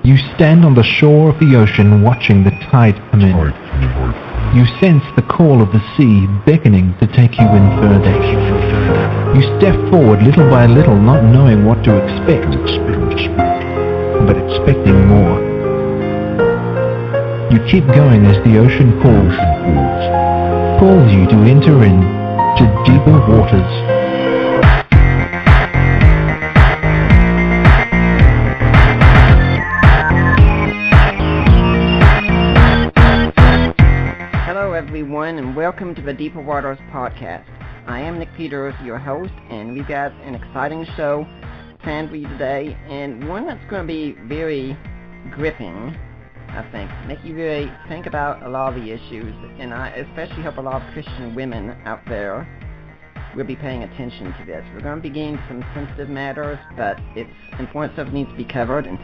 You stand on the shore of the ocean watching the tide come in. You sense the call of the sea beckoning to take you in further. You step forward little by little, not knowing what to expect, but expecting more. You keep going as the ocean calls you to enter in to deeper waters. Everyone, and welcome to the Deeper Waters podcast. I am Nick Peters, your host, and we've got an exciting show planned for you today, and one that's going to be very gripping, I think. Make you really think about a lot of the issues, and I especially hope a lot of Christian women out there will be paying attention to this. We're going to be getting some sensitive matters, but it's important stuff needs to be covered, and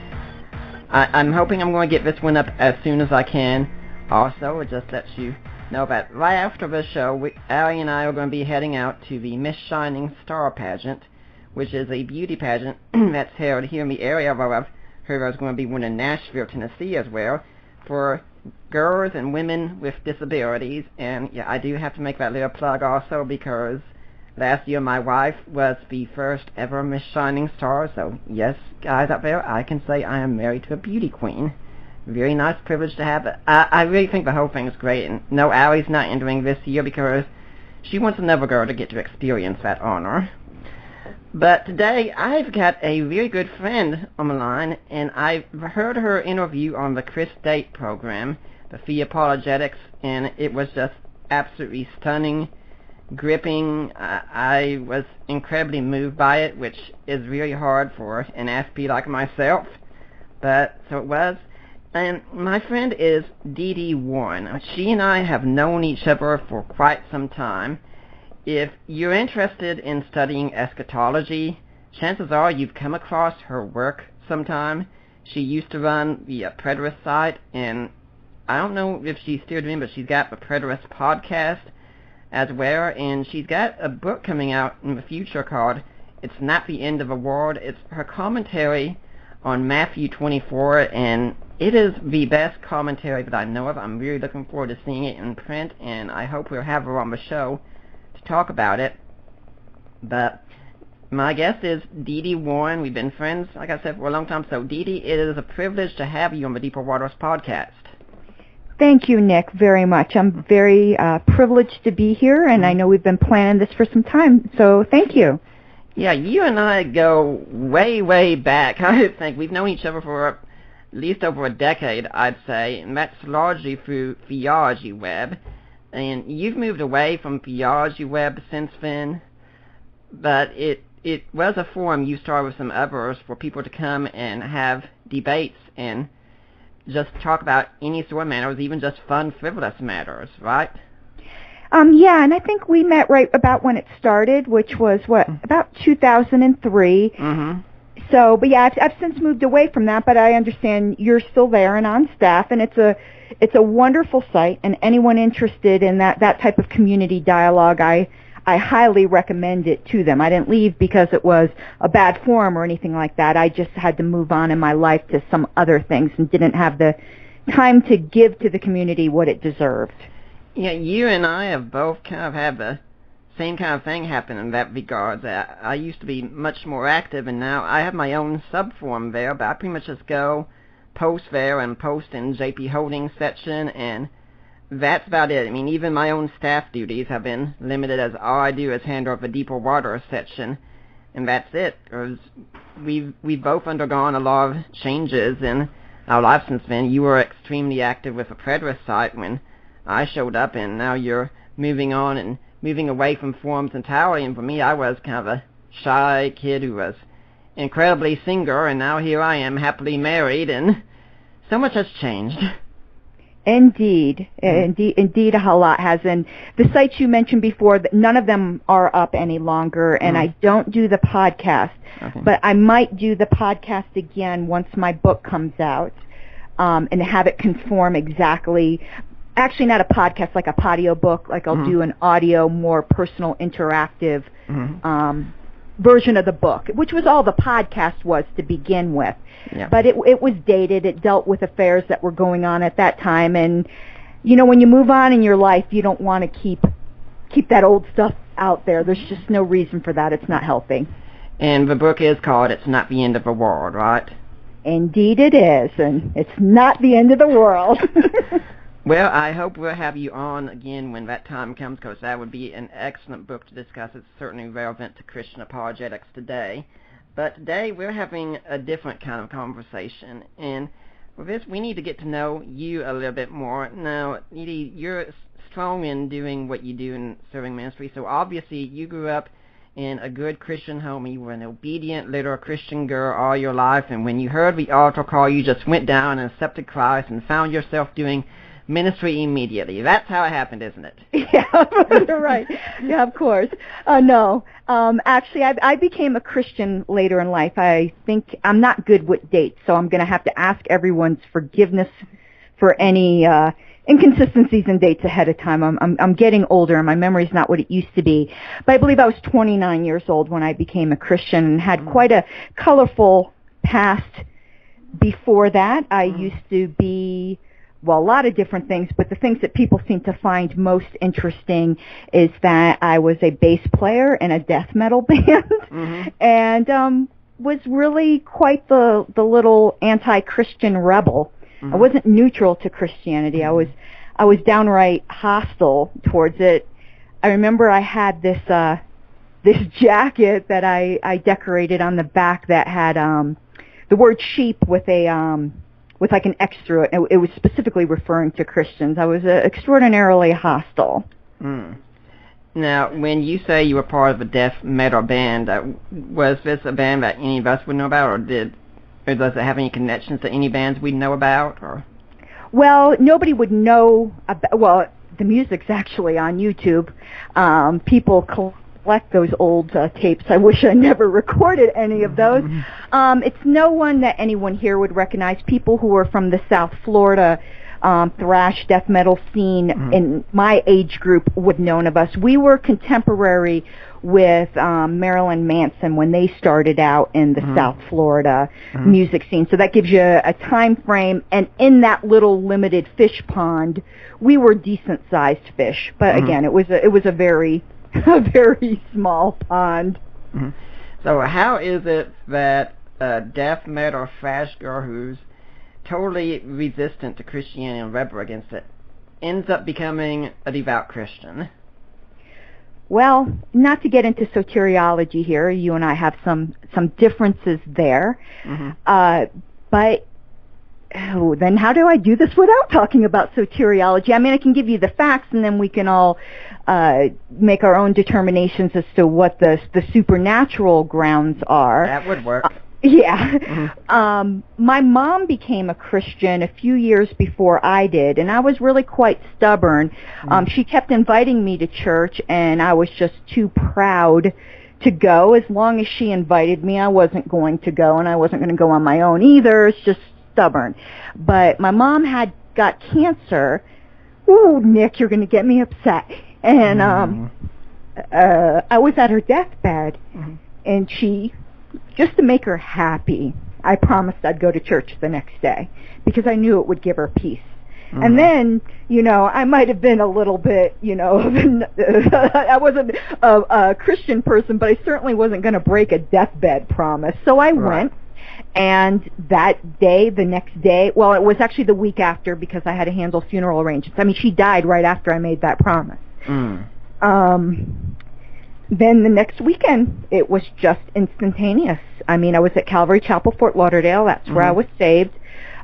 I'm hoping I'm going to get this one up as soon as I can. Also, it just lets you know that right after the show, Allie and I are going to be heading out to the Miss Shining Star pageant, which is a beauty pageant that's held here in the area where I've heard there's going to be one in Nashville, Tennessee as well, for girls and women with disabilities. And yeah, I do have to make that little plug also because last year my wife was the first ever Miss Shining Star. So yes, guys out there, I can say I am married to a beauty queen. Very nice privilege to have. I really think the whole thing is great. And no, Allie's not entering this year because she wants another girl to get to experience that honor. But today, I've got a very good friend on the line, and I've heard her interview on the Chris Date program, the Fee Apologetics, and it was just absolutely stunning, gripping. I was incredibly moved by it, which is really hard for an FP like myself. But so it was. And my friend is Dee Dee Warren. She and I have known each other for quite some time. If you're interested in studying eschatology, chances are you've come across her work sometime. She used to run the Preterist site, and I don't know if she's still doing, but she's got the Preterist podcast as well, and she's got a book coming out in the future called It's Not the End of the World. It's her commentary on Matthew 24, and it is the best commentary that I know of. I'm really looking forward to seeing it in print, and I hope we'll have her on the show to talk about it. But my guest is Dee Dee Warren. We've been friends, like I said, for a long time. So, Dee Dee, it is a privilege to have you on the Deeper Waters podcast. Thank you, Nick, very much. I'm very privileged to be here, and I know we've been planning this for some time, so thank you. Yeah, you and I go way, way back. I think we've known each other for at least over a decade, I'd say, and that's largely through Theology Web. And you've moved away from Theology Web since then, but it was a forum you started with some others for people to come and have debates and just talk about any sort of matters, even just fun, frivolous matters, right? Yeah, and I think we met right about when it started, which was, about 2003. Mm-hmm. So, but yeah, I've since moved away from that, but I understand you're still there and on staff, and it's a wonderful site, and anyone interested in that type of community dialogue, I highly recommend it to them. I didn't leave because it was a bad forum or anything like that. I just had to move on in my life to some other things and didn't have the time to give to the community what it deserved. Yeah, you and I have both kind of had the same kind of thing happen in that regard. I used to be much more active, and now I have my own sub-forum there, but I pretty much just go post there and post in JP Holdings section, and that's about it. I mean, even my own staff duties have been limited, as all I do is handle up the Deeper Waters section, and that's it. Because we've both undergone a lot of changes in our lives since then. You were extremely active with the Preterist site when I showed up, and now you're moving on and moving away from forums entirely. And for me, I was kind of a shy kid who was incredibly single, and now here I am happily married, and so much has changed. Indeed, indeed, a lot has. And the sites you mentioned before, none of them are up any longer, and I don't do the podcast, but I might do the podcast again once my book comes out, and have it conform exactly. Actually, not a podcast, like a podio book. Like I'll do an audio, more personal, interactive version of the book, which was all the podcast was to begin with. Yeah. But it was dated. It dealt with affairs that were going on at that time. And, you know, when you move on in your life, you don't want to keep that old stuff out there. There's just no reason for that. It's not healthy. And the book is called It's Not the End of the World, right? Indeed it is, and it's not the end of the world. Well, I hope we'll have you on again when that time comes, because that would be an excellent book to discuss. It's certainly relevant to Christian apologetics today. But today we're having a different kind of conversation, and for this we need to get to know you a little bit more. Now, Dee Dee, you're strong in doing what you do in serving ministry, so obviously you grew up in a good Christian home. You were an obedient little Christian girl all your life, and when you heard the altar call, you just went down and accepted Christ and found yourself doing ministry immediately. That's how it happened, isn't it? Yeah, right. Yeah, of course. No. Actually, I became a Christian later in life. I think I'm not good with dates, so I'm going to have to ask everyone's forgiveness for any inconsistencies in dates ahead of time. I'm getting older, and my memory's not what it used to be. But I believe I was 29 years old when I became a Christian and had quite a colorful past before that. I used to be, well, a lot of different things, but the things that people seem to find most interesting is that I was a bass player in a death metal band, and was really quite the little anti-Christian rebel. I wasn't neutral to Christianity. I was downright hostile towards it. I remember I had this jacket that I decorated on the back that had the word sheep with like an X through it. It was specifically referring to Christians. I was extraordinarily hostile. Now, when you say you were part of a death metal band, was this a band that any of us would know about, or does it have any connections to any bands we know about? Or? Well, nobody would know about, well, the music's actually on YouTube. People collect those old tapes. I wish I never recorded any of those. It's no one that anyone here would recognize. People who are from the South Florida thrash death metal scene in my age group would know of us. We were contemporary with Marilyn Manson when they started out in the South Florida music scene. So that gives you a time frame, and in that little limited fish pond, we were decent-sized fish. But again, it was a very small pond. So how is it that a death metal thrash girl who's totally resistant to Christianity and rebel against it ends up becoming a devout Christian? Well, not to get into soteriology here, you and I have some differences there. But then how do I do this without talking about soteriology? I mean, I can give you the facts, and then we can all make our own determinations as to what the supernatural grounds are. That would work. Yeah. My mom became a Christian a few years before I did, and I was really quite stubborn. She kept inviting me to church, and I was just too proud to go. As long as she invited me, I wasn't going to go, and I wasn't going to go on my own either. It's just stubborn. But my mom had got cancer. Ooh, Nick, you're going to get me upset. And I was at her deathbed, and she, just to make her happy, I promised I'd go to church the next day because I knew it would give her peace. And then, you know, I might have been a little bit, you know, I wasn't a Christian person, but I certainly wasn't going to break a deathbed promise. So I went, and that day, the next day, well, it was actually the week after because I had to handle funeral arrangements. I mean, she died right after I made that promise. Then the next weekend, it was just instantaneous. I mean, I was at Calvary Chapel, Fort Lauderdale. That's where I was saved.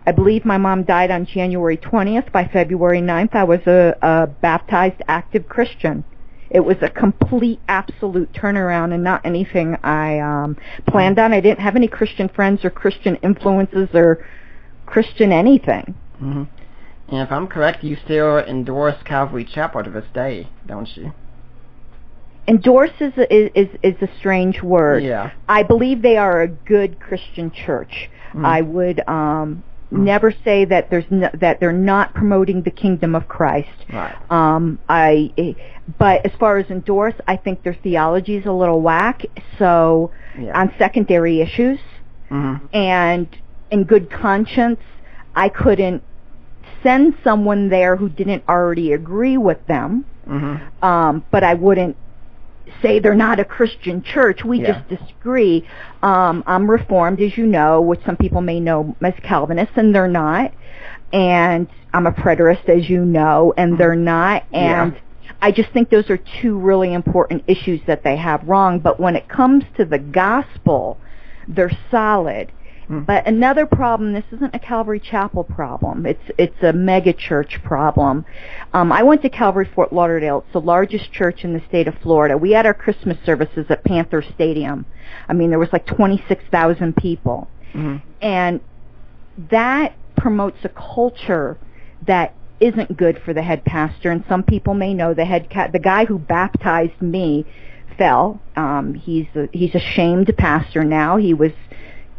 I believe my mom died on January 20th. By February 9th, I was a baptized active Christian. It was a complete, absolute turnaround and not anything I planned on. I didn't have any Christian friends or Christian influences or Christian anything. And if I'm correct, you still endorse Calvary Chapel to this day, don't you? Endorse is a strange word. Yeah. I believe they are a good Christian church. I would never say that that they're not promoting the kingdom of Christ. Right. But as far as endorse, I think their theology is a little whack. So on secondary issues and in good conscience, I couldn't send someone there who didn't already agree with them. But I wouldn't say they're not a Christian church. We just disagree. I'm Reformed, as you know, which some people may know as Calvinists, and they're not. And I'm a preterist, as you know, and they're not. And I just think those are two really important issues that they have wrong. But when it comes to the gospel, they're solid. But another problem, this isn't a Calvary Chapel problem. It's a mega church problem. I went to Calvary Fort Lauderdale. It's the largest church in the state of Florida. We had our Christmas services at Panther Stadium. I mean, there was like 26,000 people. And that promotes a culture that isn't good for the head pastor. And some people may know the guy who baptized me fell. He's a shamed pastor now. He was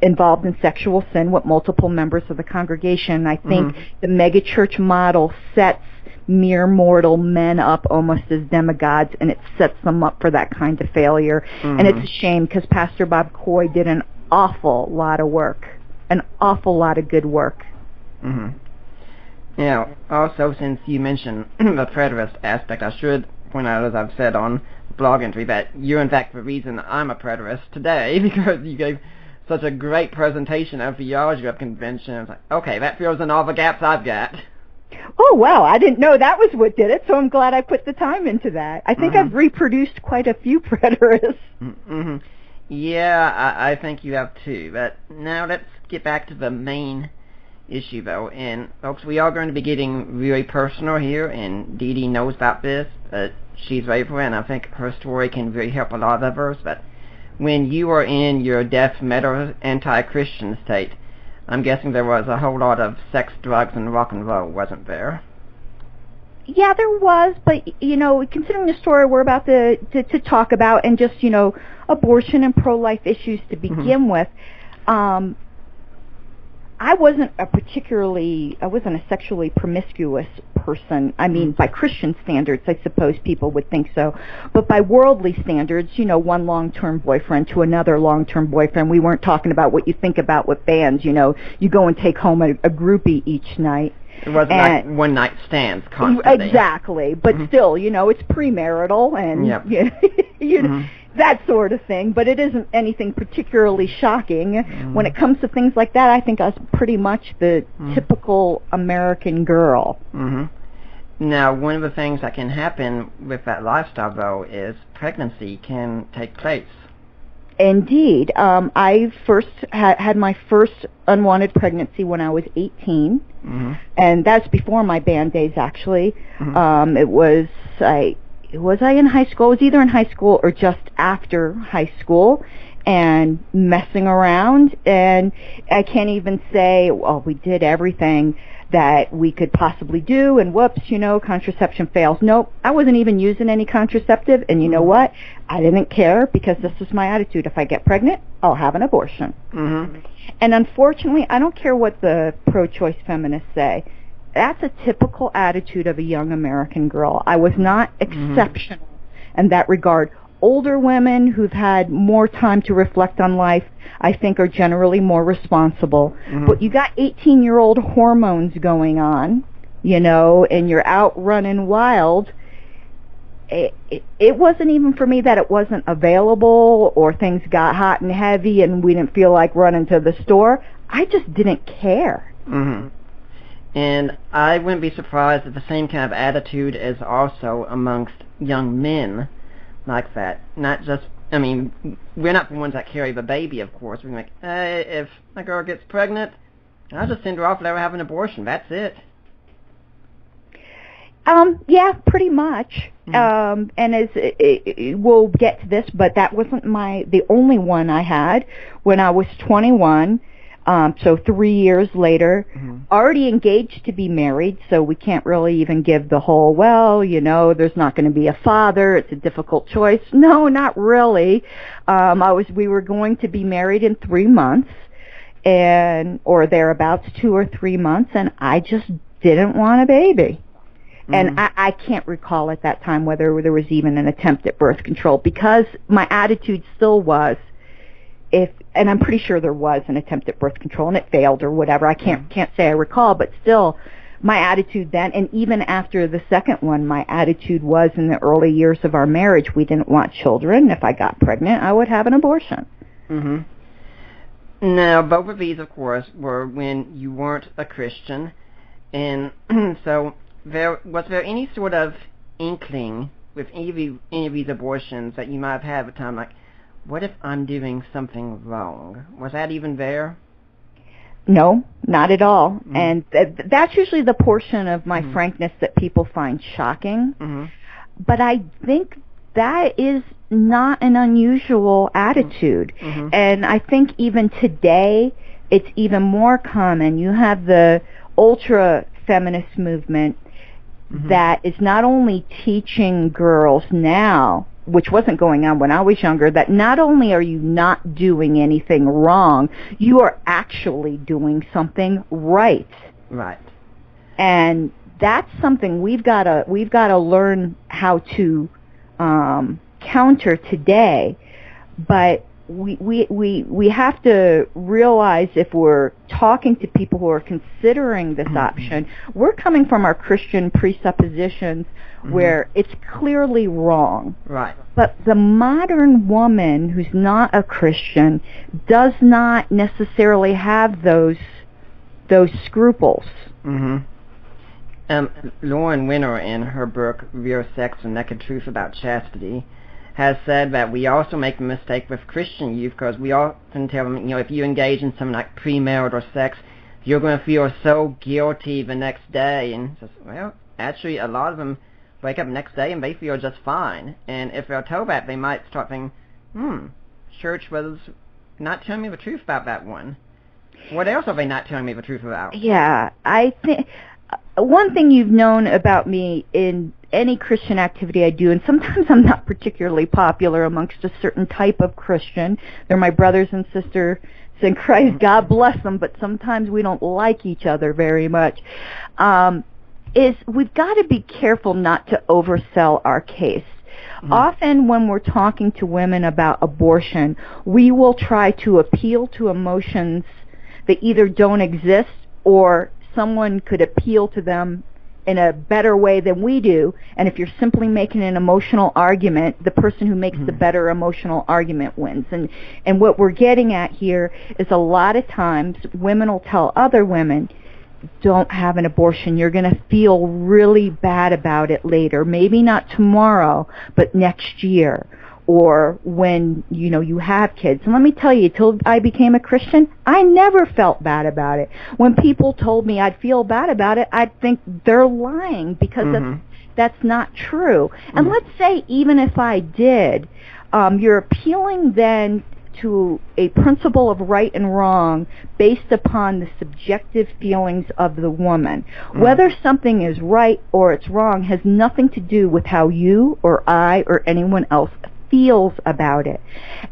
involved in sexual sin with multiple members of the congregation. I think the megachurch model sets mere mortal men up almost as demigods, and it sets them up for that kind of failure. And it's a shame because Pastor Bob Coy did an awful lot of work, an awful lot of good work. Now, also, since you mentioned the preterist aspect, I should point out, as I've said on blog entry, that you're in fact the reason I'm a preterist today, because you gave such a great presentation of theology of convention. I was like, okay, that fills in all the gaps I've got. Oh, wow, I didn't know that was what did it, so I'm glad I put the time into that. I think I've reproduced quite a few preterists. Yeah, I think you have too. But now let's get back to the main issue, though. And, folks, we are going to be getting really personal here, and Dee Dee knows about this, but she's ready for it, and I think her story can really help a lot of us. But when you were in your death metal anti-Christian state, I'm guessing there was a whole lot of sex, drugs, and rock and roll, wasn't there? Yeah, there was, but, you know, considering the story we're about to talk about, and just, you know, abortion and pro-life issues to begin with, I wasn't a sexually promiscuous person. I mean, by Christian standards, I suppose people would think so. But by worldly standards, you know, one long-term boyfriend to another long-term boyfriend. We weren't talking about what you think about with bands, you know. You go and take home a groupie each night. It wasn't like one-night stands constantly. Exactly. But still, you know, it's premarital and, you know, that sort of thing, but it isn't anything particularly shocking. When it comes to things like that, I think I was pretty much the typical American girl. Now, one of the things that can happen with that lifestyle, though, is pregnancy can take place. Indeed. I first had my first unwanted pregnancy when I was 18, and that's before my band days, actually. Was I in high school? I was either in high school or just after high school, and messing around, and I can't even say, well, we did everything that we could possibly do, and whoops, you know, contraception fails. Nope, I wasn't even using any contraceptive, and you know what? I didn't care, because this was my attitude. If I get pregnant, I'll have an abortion. And unfortunately, I don't care what the pro-choice feminists say. That's a typical attitude of a young American girl. I was not exceptional in that regard. Older women who've had more time to reflect on life, I think, are generally more responsible. But you got 18-year-old hormones going on, you know, and you're out running wild. It wasn't even for me that it wasn't available or things got hot and heavy and we didn't feel like running to the store. I just didn't care. And I wouldn't be surprised if the same kind of attitude is also amongst young men like that. Not just, I mean, we're not the ones that carry the baby, of course. We're like, hey, if my girl gets pregnant, I'll just send her off and let her have an abortion. That's it. Yeah, pretty much. And we'll get to this, but that wasn't the only one I had when I was 21. So 3 years later, already engaged to be married, so we can't really even give the whole, well, you know, there's not going to be a father, it's a difficult choice. No, not really. We were going to be married in 3 months, and or thereabouts, 2 or 3 months, and I just didn't want a baby. And I can't recall at that time whether there was even an attempt at birth control, because my attitude still was, and I'm pretty sure there was an attempt at birth control and it failed or whatever. I can't say I recall, but still, my attitude then, and even after the second one, my attitude was, in the early years of our marriage, we didn't want children. If I got pregnant, I would have an abortion. Now, both of these, of course, were when you weren't a Christian, and so was there any sort of inkling with any of these abortions that you might have had at the time, like, what if I'm doing something wrong? Was that even there? No, not at all. And that's usually the portion of my frankness that people find shocking. But I think that is not an unusual attitude. And I think even today, it's even more common. You have the ultra-feminist movement that is not only teaching girls now, which wasn't going on when I was younger, that not only are you not doing anything wrong, you are actually doing something right. Right. And that's something we've got to learn how to counter today. But we have to realize, if we're talking to people who are considering this option, we're coming from our Christian presuppositions where it's clearly wrong. Right. But the modern woman who's not a Christian does not necessarily have those scruples. Lauren Winner, in her book Real Sex and Naked Truth About Chastity, has said that we also make a mistake with Christian youth, because we often tell them, if you engage in something like premarital sex, you're going to feel so guilty the next day. And says, well, actually, a lot of them wake up the next day and they feel just fine. And if they're told that, they might start thinking, church was not telling me the truth about that one. What else are they not telling me the truth about? Yeah, I think one thing you've known about me in any Christian activity I do, and sometimes I'm not particularly popular amongst a certain type of Christian. They're my brothers and sisters in Christ, God bless them, but sometimes we don't like each other very much, is we've got to be careful not to oversell our case. Often when we're talking to women about abortion, we will try to appeal to emotions that either don't exist, or someone could appeal to them in a better way than we do. And if you're simply making an emotional argument, the person who makes the better emotional argument wins. And what we're getting at here is, a lot of times women will tell other women, don't have an abortion. You're going to feel really bad about it later. Maybe not tomorrow, but next year, or when you have kids. And let me tell you, till I became a Christian, I never felt bad about it. When people told me I'd feel bad about it, I'd think they're lying, because that's not true. And let's say even if I did, you're appealing then to a principle of right and wrong based upon the subjective feelings of the woman. Whether something is right or it's wrong has nothing to do with how you or I or anyone else feels about it.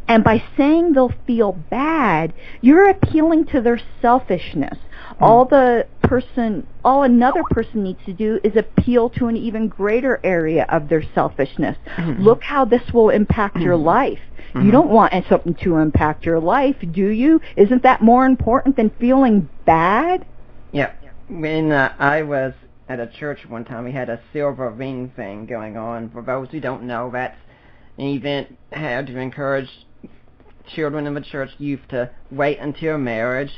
And by saying they'll feel bad, you're appealing to their selfishness. All another person needs to do is appeal to an even greater area of their selfishness. Look how this will impact your life. You don't want something to impact your life, do you? Isn't that more important than feeling bad? Yeah. When I was at a church one time, we had a silver ring thing going on. For those who don't know, that's an event had to encourage children in the church youth to wait until marriage.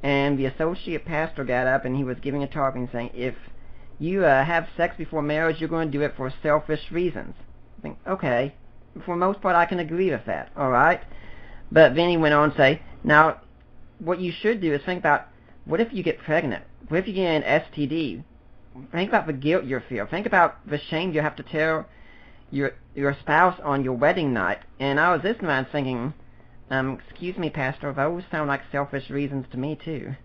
And the associate pastor got up and he was giving a talk and saying, if you have sex before marriage, you're going to do it for selfish reasons. I think, okay, for the most part I can agree with that, all right? But then he went on to say, now, what you should do is think about, what if you get pregnant? What if you get an STD? Think about the guilt you feel. Think about the shame you have to tell your spouse on your wedding night. And I was listening and thinking, excuse me, Pastor, those sound like selfish reasons to me, too.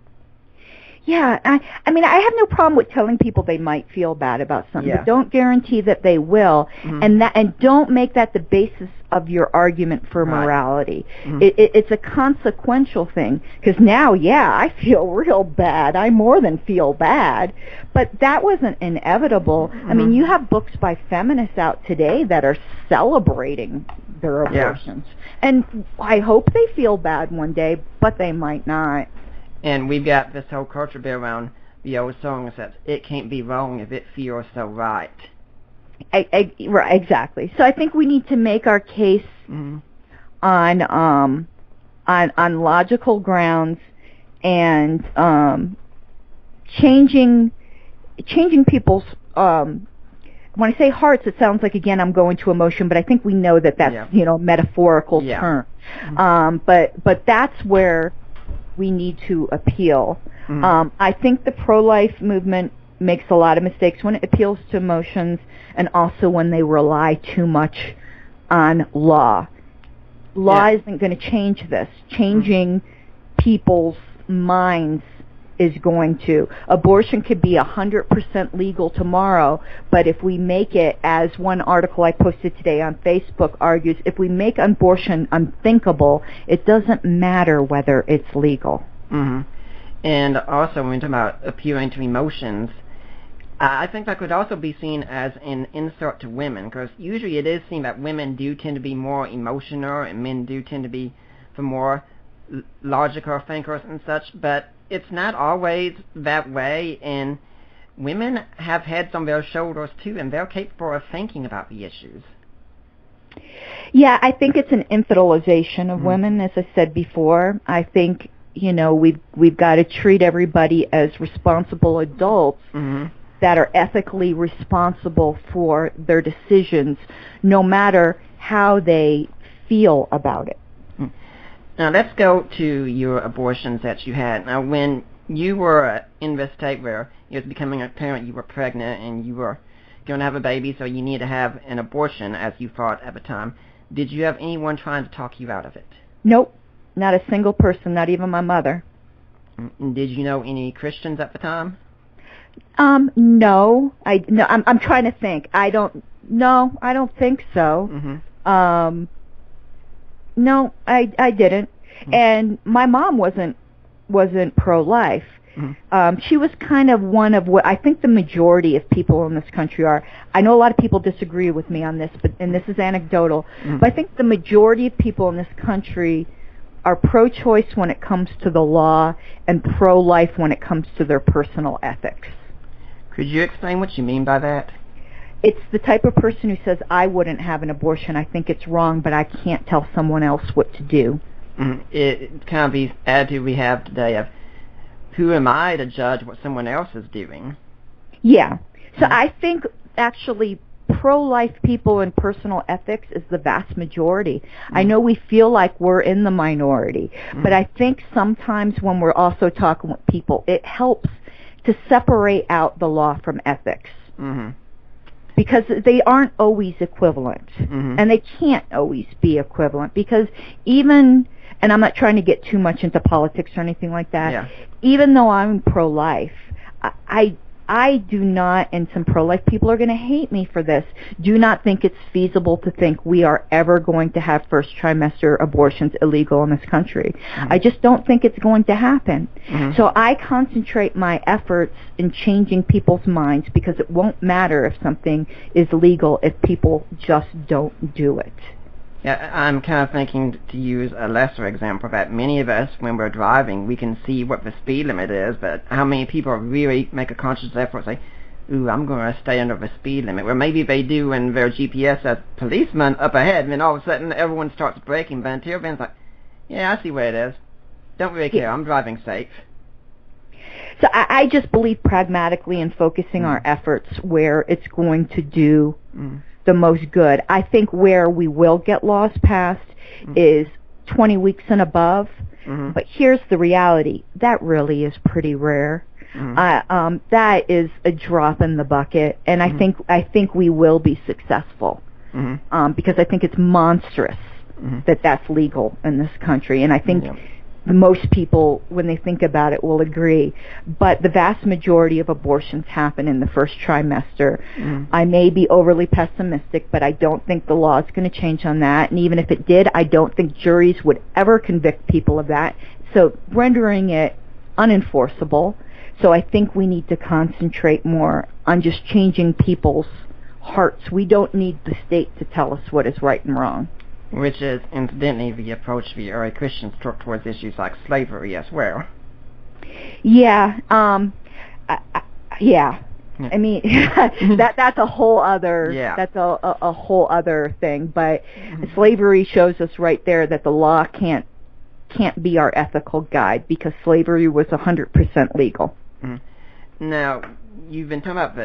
Yeah, I mean, I have no problem with telling people they might feel bad about something, but don't guarantee that they will, and don't make that the basis of your argument for Right. morality. Mhm. It's a consequential thing, because now, yeah, I feel real bad. I more than feel bad, but that wasn't inevitable. I mean, you have books by feminists out today that are celebrating their abortions, and I hope they feel bad one day, but they might not. And we've got this whole culture built around the old song that says, it can't be wrong if it feels so right. Right, exactly. So I think we need to make our case on logical grounds, and changing people's when I say hearts, it sounds like, again, I'm going to emotion, but I think we know that that's metaphorical term. But that's where we need to appeal. I think the pro-life movement makes a lot of mistakes when it appeals to emotions, and also when they rely too much on law. Law isn't going to change this. Changing people's minds is going to. Abortion could be 100% legal tomorrow, but if we make it, as one article I posted today on Facebook argues, if we make abortion unthinkable, it doesn't matter whether it's legal. And also, when we talk about appealing to emotions, I think that could also be seen as an insult to women, because usually it is seen that women do tend to be more emotional and men do tend to be for more logical thinkers and such, but it's not always that way, and women have heads on their shoulders too, and they're capable of thinking about the issues. Yeah, I think it's an infantilization of women, as I said before. I think, we've got to treat everybody as responsible adults that are ethically responsible for their decisions, no matter how they feel about it. Now let's go to your abortions that you had. Now, when you were in the state where you was becoming a parent, you were pregnant and you were going to have a baby, so you need to have an abortion, as you thought at the time. Did you have anyone trying to talk you out of it? Nope, not a single person, not even my mother. Did you know any Christians at the time? No. I'm trying to think. I don't think so. No, I didn't. And my mom wasn't pro-life. She was kind of one of what I think the majority of people in this country are. I know a lot of people disagree with me on this, and this is anecdotal, but I think the majority of people in this country are pro-choice when it comes to the law and pro-life when it comes to their personal ethics. Could you explain what you mean by that? It's the type of person who says, I wouldn't have an abortion, I think it's wrong, but I can't tell someone else what to do. It kind of the attitude we have today of, who am I to judge what someone else is doing? Yeah. So I think, actually, pro-life people in personal ethics is the vast majority. I know we feel like we're in the minority, but I think sometimes when we're also talking with people, it helps to separate out the law from ethics. Because they aren't always equivalent, and they can't always be equivalent, because even, and I'm not trying to get too much into politics or anything like that, even though I'm pro-life, I do not, and some pro-life people are going to hate me for this, do not think it's feasible to think we are ever going to have first trimester abortions illegal in this country. I just don't think it's going to happen. So I concentrate my efforts in changing people's minds, because it won't matter if something is legal if people just don't do it. Yeah, I'm kind of thinking, to use a lesser example, that many of us, when we're driving, we can see what the speed limit is, but how many people really make a conscious effort and say, ooh, I'm going to stay under the speed limit, where maybe they do and their GPS says policeman up ahead, and then all of a sudden everyone starts braking, but until then it's like, yeah, I see where it is. Don't really care, I'm driving safe. So I just believe pragmatically in focusing our efforts where it's going to do the most good. I think where we will get laws passed is 20 weeks and above, but here's the reality. That really is pretty rare. That is a drop in the bucket, and I think we will be successful, because I think it's monstrous that that's legal in this country, and I think most people, when they think about it, will agree. But the vast majority of abortions happen in the first trimester. I may be overly pessimistic, but I don't think the law is going to change on that. And even if it did, I don't think juries would ever convict people of that. So rendering it unenforceable. So I think we need to concentrate more on just changing people's hearts. We don't need the state to tell us what is right and wrong. Which is, incidentally, the approach the early Christians took towards issues like slavery as well. Yeah, I mean, that's a whole other that's a whole other thing. But slavery shows us right there that the law can't be our ethical guide, because slavery was 100% legal. Now, you've been talking about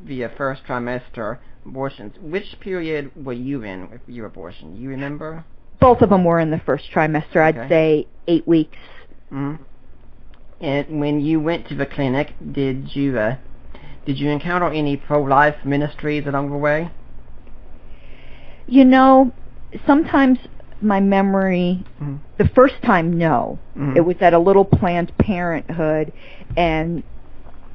the first trimester abortions. Which period were you in with your abortion? You remember? Both of them were in the first trimester. I'd say 8 weeks. And when you went to the clinic, did you encounter any pro-life ministries along the way? You know, sometimes my memory, the first time, no. It was at a little Planned Parenthood, and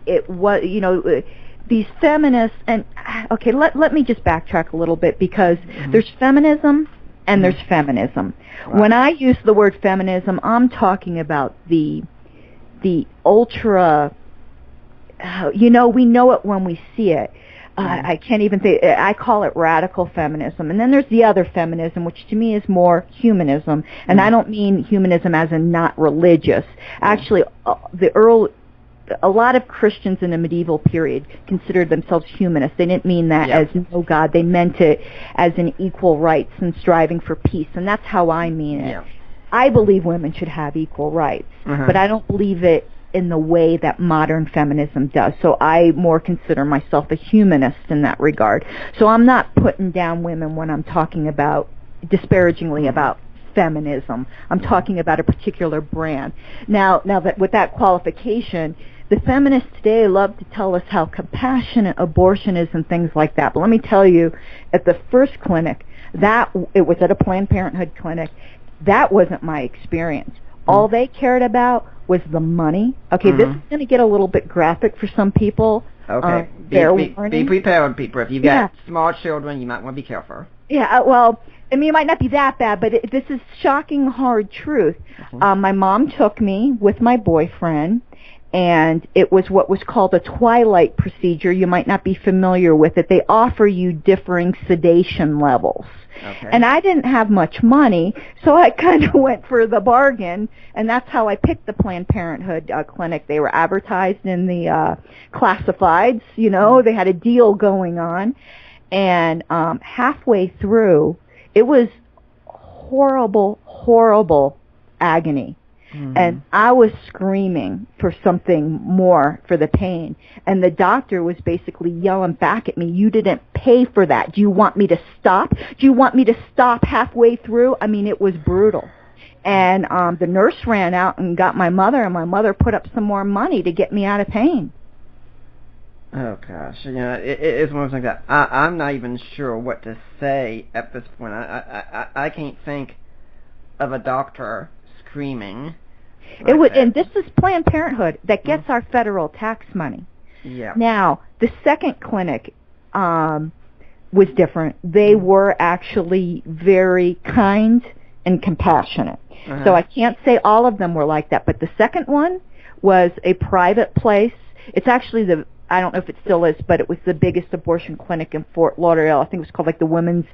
it was, you know, these feminists, and okay, let me just backtrack a little bit, because there's feminism and there's feminism. Right. When I use the word feminism, I'm talking about the ultra, you know, we know it when we see it. I can't even say, I call it radical feminism. And then there's the other feminism, which to me is more humanism. And I don't mean humanism as in not religious. Actually, a lot of Christians in the medieval period considered themselves humanists. They didn't mean that as no God. They meant it as an equal rights and striving for peace. And that's how I mean it. I believe women should have equal rights, but I don't believe it in the way that modern feminism does. So I more consider myself a humanist in that regard. So I'm not putting down women when I'm talking about disparagingly about feminism. I'm talking about a particular brand. Now that with that qualification, the feminists today love to tell us how compassionate abortion is and things like that. But let me tell you, at the first clinic, it was at a Planned Parenthood clinic, that wasn't my experience. All they cared about was the money. Okay, this is going to get a little bit graphic for some people. Okay, be prepared, people. If you've got small children, you might want to be careful. Yeah, well, I mean, it might not be that bad, but this is shocking, hard truth. My mom took me with my boyfriend, and it was what was called a twilight procedure. You might not be familiar with it. They offer you differing sedation levels. And I didn't have much money, so I kind of went for the bargain, and that's how I picked the Planned Parenthood clinic. They were advertised in the classifieds, you know, they had a deal going on, and halfway through, it was horrible, horrible agony. And I was screaming for something more for the pain. And the doctor was basically yelling back at me, "You didn't pay for that. Do you want me to stop? Do you want me to stop halfway through?" I mean, it was brutal. And the nurse ran out and got my mother, and my mother put up some more money to get me out of pain. Oh, gosh. You know, it's one of those things that I'm not even sure what to say at this point. I can't think of a doctor screaming. It would, and this is Planned Parenthood that gets our federal tax money. Now, the second clinic was different. They were actually very kind and compassionate. So I can't say all of them were like that, but the second one was a private place. It's actually I don't know if it still is, but it was the biggest abortion clinic in Fort Lauderdale. I think it was called like the Women's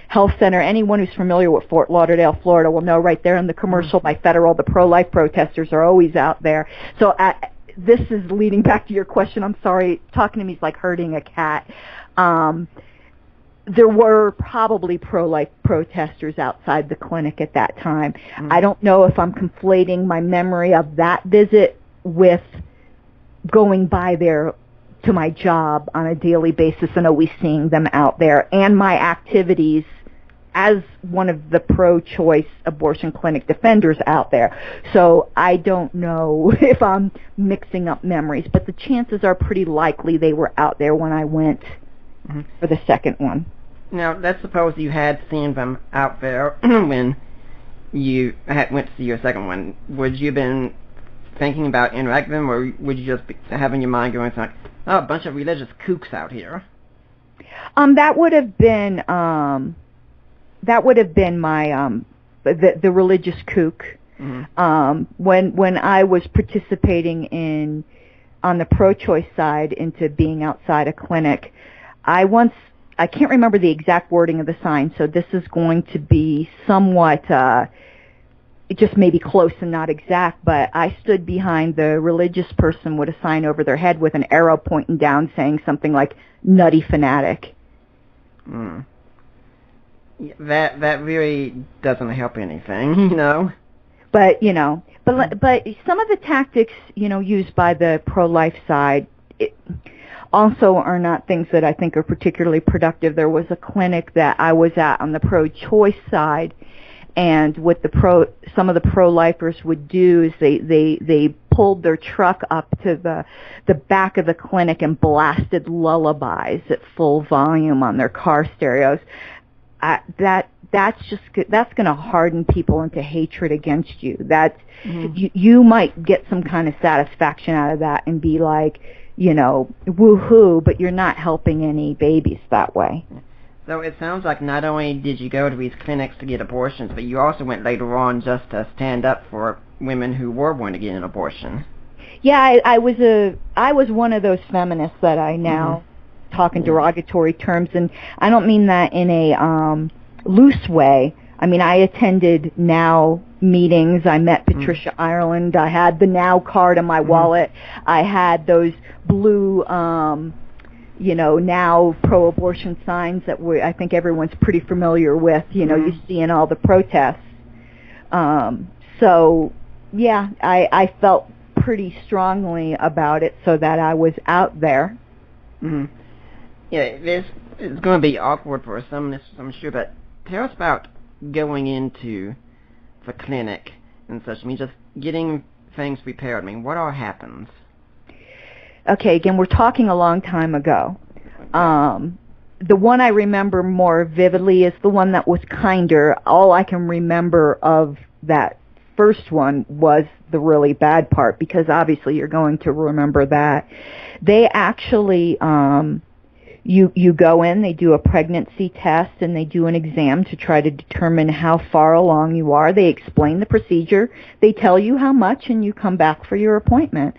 Health Center. Anyone who's familiar with Fort Lauderdale, Florida will know right there in the commercial by Federal, the pro-life protesters are always out there. So this is leading back to your question. I'm sorry, talking to me is like herding a cat. There were probably pro-life protesters outside the clinic at that time. I don't know if I'm conflating my memory of that visit with going by there to my job on a daily basis and always seeing them out there, and my activities as one of the pro-choice abortion clinic defenders out there. So I don't know if I'm mixing up memories, but the chances are pretty likely they were out there when I went for the second one. Now, let's suppose you had seen them out there when you went to see your second one, would you have been thinking about interacting with them, or would you just be having your mind going like, oh, a bunch of religious kooks out here? That would have been my the religious kook. Mm-hmm. When I was participating on the pro-choice side into being outside a clinic, I can't remember the exact wording of the sign, so this is going to be somewhat just maybe close and not exact, but I stood behind the religious person with a sign over their head with an arrow pointing down saying something like nutty fanatic. Mm. Yeah, that really doesn't help anything, you know. But but some of the tactics used by the pro-life side also are not things that I think are particularly productive. There was a clinic that I was at on the pro-choice side, and what some of the pro-lifers would do is they pulled their truck up to the back of the clinic and blasted lullabies at full volume on their car stereos. That's going to harden people into hatred against you. You might get some kind of satisfaction out of that and be like, woohoo, but you're not helping any babies that way. So it sounds like not only did you go to these clinics to get abortions, but you also went later on just to stand up for women who were going to get an abortion. Yeah, I was one of those feminists that I now talk in derogatory terms, and I don't mean that in a loose way. I mean, I attended NOW meetings. I met Patricia Ireland. I had the NOW card in my wallet. I had those blue now pro-abortion signs that I think everyone's pretty familiar with, you see in all the protests. So, yeah, I felt pretty strongly about it so that I was out there. Mm-hmm. Yeah, this is going to be awkward for some, I'm sure, but tell us about going into the clinic and such. I mean, just getting things prepared. I mean, what all happens? Okay, again, we're talking a long time ago. The one I remember more vividly is the one that was kinder. All I can remember of that first one was the really bad part, because obviously you're going to remember that. They actually, you go in, they do a pregnancy test, and they do an exam to try to determine how far along you are. They explain the procedure. They tell you how much, and you come back for your appointment.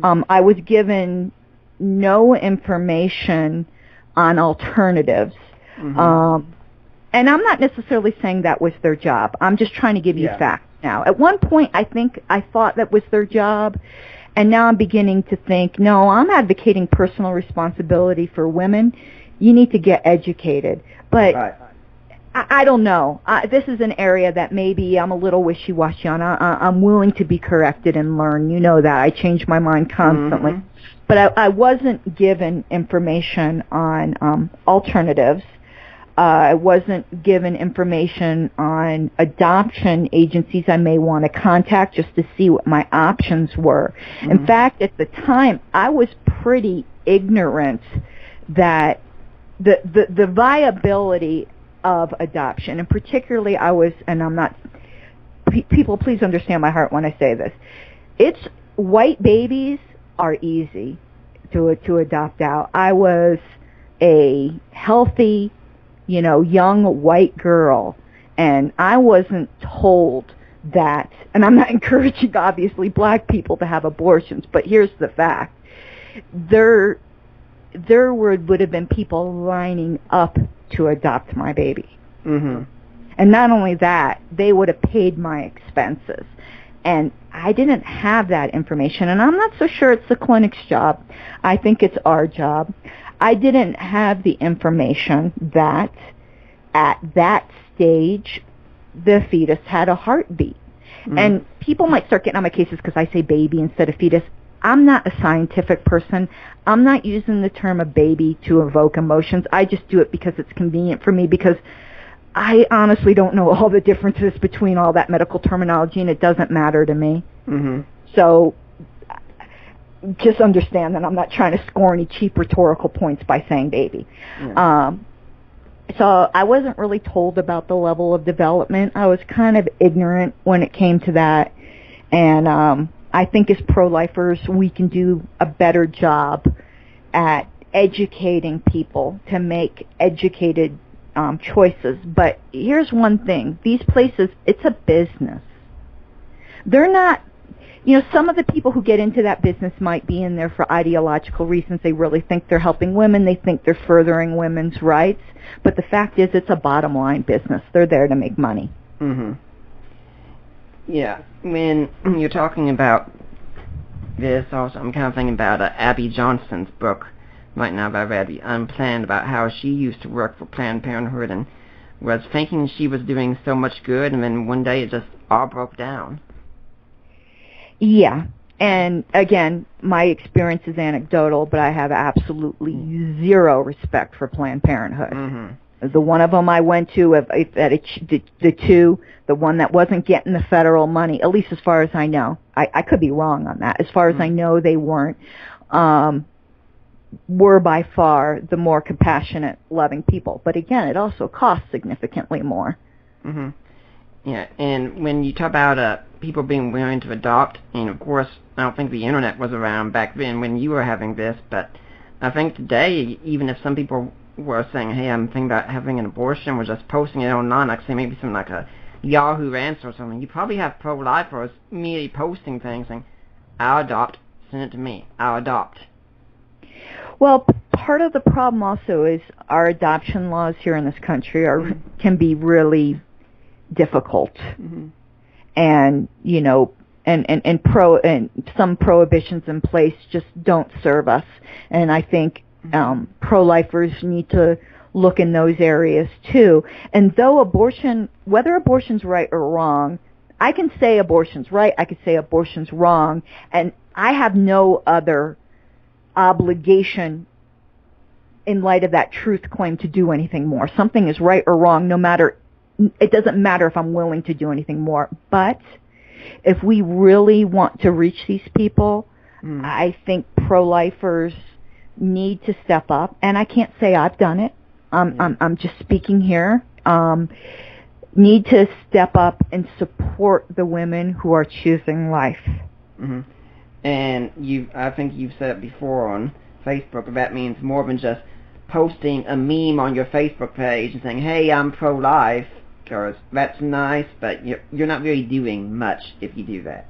I was given no information on alternatives. And I'm not necessarily saying that was their job. I'm just trying to give you facts now. At one point, I thought that was their job, and now I'm beginning to think, no, I'm advocating personal responsibility for women. You need to get educated. But I don't know. This is an area that maybe I'm a little wishy-washy on. I'm willing to be corrected and learn. You know that. I change my mind constantly. But I wasn't given information on alternatives. I wasn't given information on adoption agencies I may want to contact just to see what my options were. In fact, at the time, I was pretty ignorant that the viability of adoption, and particularly people please understand my heart when I say this, white babies are easy to adopt out. I was a healthy, young white girl, and I wasn't told that, and I'm not encouraging, obviously, black people to have abortions, but here's the fact. There would have been people lining up to adopt my baby. And not only that, they would have paid my expenses. And I didn't have that information, and I'm not so sure it's the clinic's job. I think it's our job. I didn't have the information that at that stage the fetus had a heartbeat. And people might start getting on my cases because I say baby instead of fetus. I'm not a scientific person. I'm not using the term a baby to evoke emotions. I just do it because it's convenient for me, because I honestly don't know all the differences between all that medical terminology, and it doesn't matter to me. So just understand that I'm not trying to score any cheap rhetorical points by saying baby. So So I wasn't really told about the level of development. I was kind of ignorant when it came to that. And I think as pro-lifers, we can do a better job at educating people to make educated choices. But here's one thing. These places, it's a business. They're not, some of the people who get into that business might be in there for ideological reasons. They really think they're helping women. They think they're furthering women's rights. But the fact is, it's a bottom line business. They're there to make money. Mm-hmm. Yeah. When you're talking about this, also, I'm kind of thinking about Abby Johnson's book right now by Abby Unplanned, about how she used to work for Planned Parenthood and was thinking she was doing so much good, and then one day it just all broke down. Yeah, and again, my experience is anecdotal, but I have absolutely zero respect for Planned Parenthood. Mm-hmm. The one of them I went to, the two, the one that wasn't getting the federal money, at least as far as I know. I could be wrong on that. As far as I know, they weren't. Were by far the more compassionate, loving people. But again, it also costs significantly more. Mm-hmm. Yeah, and when you talk about people being willing to adopt, and of course, I don't think the internet was around back then when you were having this, but I think today, even if some people were saying, hey, I'm thinking about having an abortion, we're just posting it online, like say maybe something like a Yahoo answer or something, you probably have pro-lifers immediately posting things saying, I'll adopt, send it to me, I'll adopt. Well, part of the problem also is our adoption laws here in this country can be really difficult. Mm-hmm. And, and some prohibitions in place just don't serve us. And I think pro-lifers need to look in those areas too. And though whether abortion's right or wrong, I can say abortion's right, I can say abortion's wrong, and I have no other obligation in light of that truth claim to do anything more. Something is right or wrong, it doesn't matter if I'm willing to do anything more. But if we really want to reach these people, I think pro-lifers need to step up. And I can't say I've done it. I'm just speaking here. Need to step up and support the women who are choosing life. Mm-hmm. And I think you've said it before on Facebook, that means more than just posting a meme on your Facebook page and saying, hey, I'm pro-life, because that's nice, but you're not really doing much if you do that.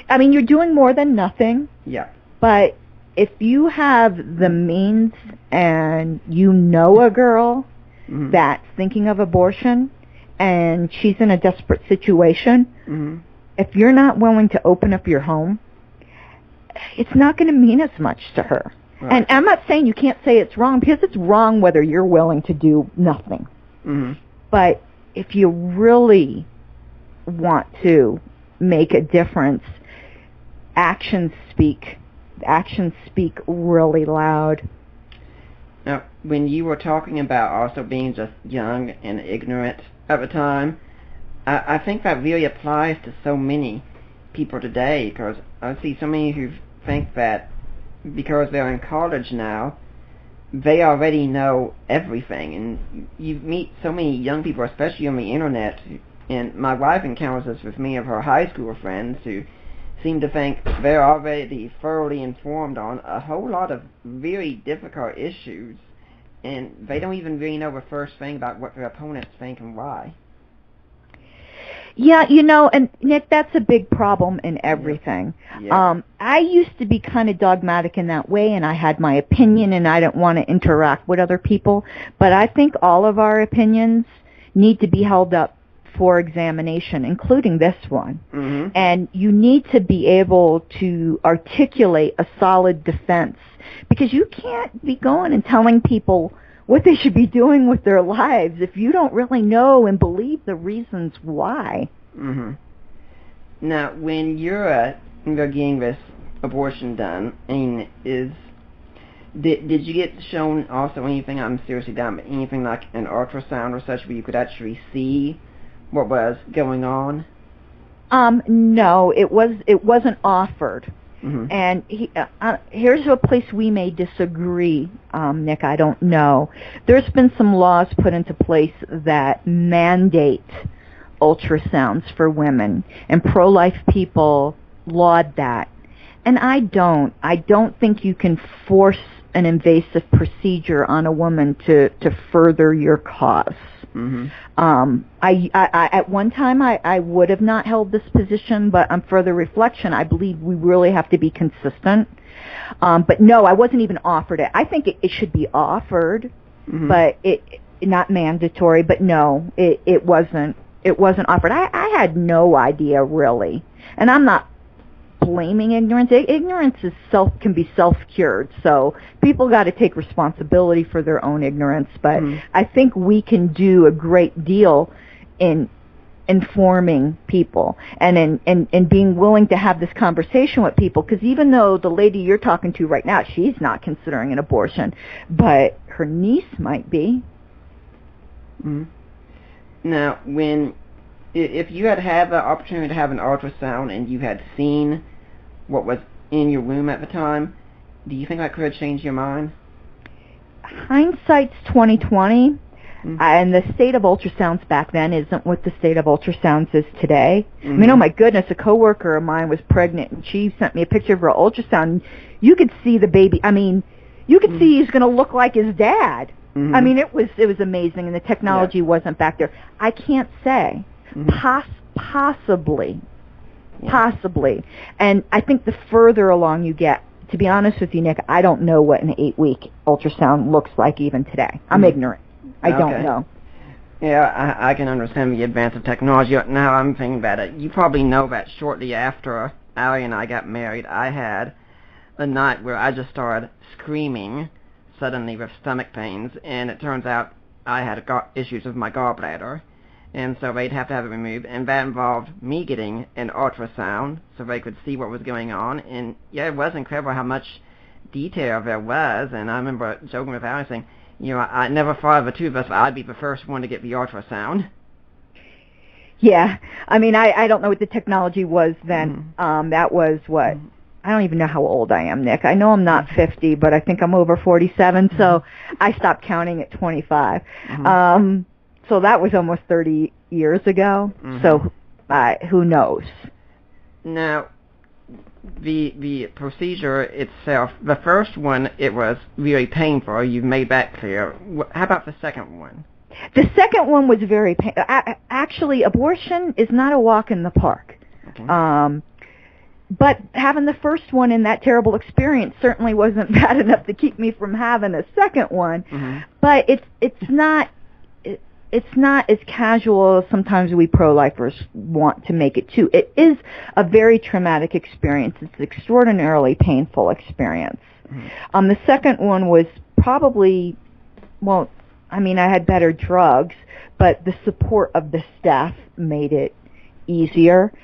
I mean, you're doing more than nothing. Yeah. But if you have the means and you know a girl that's thinking of abortion and she's in a desperate situation, if you're not willing to open up your home, it's not going to mean as much to her. Right. And I'm not saying you can't say it's wrong, because it's wrong whether you're willing to do nothing. Mm-hmm. But if you really want to make a difference, actions speak really loud. Now, when you were talking about also being just young and ignorant at the time, I think that really applies to so many people today, because I see so many who think that because they're in college now, they already know everything. And you meet so many young people, especially on the internet, and my wife encounters this with many of her high school friends who seem to think they're already thoroughly informed on a whole lot of very difficult issues, and they don't even really know the first thing about what their opponents think and why. Yeah, and Nick, that's a big problem in everything. Yeah. I used to be kind of dogmatic in that way, and I had my opinion, and I didn't want to interact with other people. But I think all of our opinions need to be held up for examination, including this one. Mm-hmm. And you need to be able to articulate a solid defense, because you can't be going and telling people what they should be doing with their lives if you don't really know and believe the reasons why. Mm-hmm. Now, when you're getting this abortion done, did you get shown also anything, I'm seriously down, but anything like an ultrasound or such where you could actually see what was going on? No, it wasn't offered. And here's a place we may disagree, Nick, I don't know. There's been some laws put into place that mandate ultrasounds for women, and pro-life people laud that. And I don't think you can force an invasive procedure on a woman to further your cause. I at one time I would have not held this position, but on further reflection, I believe we really have to be consistent. But no, I wasn't even offered it. I think it should be offered, but it not mandatory. But no, it wasn't offered. I had no idea really, and I'm not blaming ignorance. Ignorance can be self-cured, so people got to take responsibility for their own ignorance. But I think we can do a great deal in informing people and in being willing to have this conversation with people, because even though the lady you're talking to right now, she's not considering an abortion, but her niece might be. Now, if you had the opportunity to have an ultrasound and you had seen what was in your womb at the time, do you think that could change your mind? Hindsight's 20/20, and the state of ultrasounds back then isn't what the state of ultrasounds is today. I mean, oh my goodness, a coworker of mine was pregnant, and she sent me a picture of her ultrasound. You could see the baby. I mean, you could see he's going to look like his dad. I mean, it was amazing, and the technology wasn't back there. I can't say. Possibly. And I think the further along you get, to be honest with you, Nick, I don't know what an 8-week ultrasound looks like even today. I'm ignorant. I don't know. Yeah, I can understand the advance of technology. Now I'm thinking about it. You probably know that shortly after Allie and I got married, I had a night where I just started screaming suddenly with stomach pains, and it turns out I had issues with my gallbladder. And so they'd have to have it removed, and that involved me getting an ultrasound so they could see what was going on. And yeah, it was incredible how much detail there was. And I remember joking with Allie saying, you know, I never thought of the two of us, but I'd be the first one to get the ultrasound. Yeah, I mean, I don't know what the technology was then. That was what? I don't even know how old I am, Nick. I know I'm not 50, but I think I'm over 47, so I stopped counting at 25. So that was almost 30 years ago. So who knows? Now, the procedure itself, the first one, it was really painful. You've made that clear. How about the second one? The second one was very painful. Actually, abortion is not a walk in the park. But having the first one in that terrible experience certainly wasn't bad enough to keep me from having a second one. But it's not as casual as sometimes we pro-lifers want to make it too. It is a very traumatic experience. It's an extraordinarily painful experience. The second one was probably, well, I mean, I had better drugs, but the support of the staff made it easier.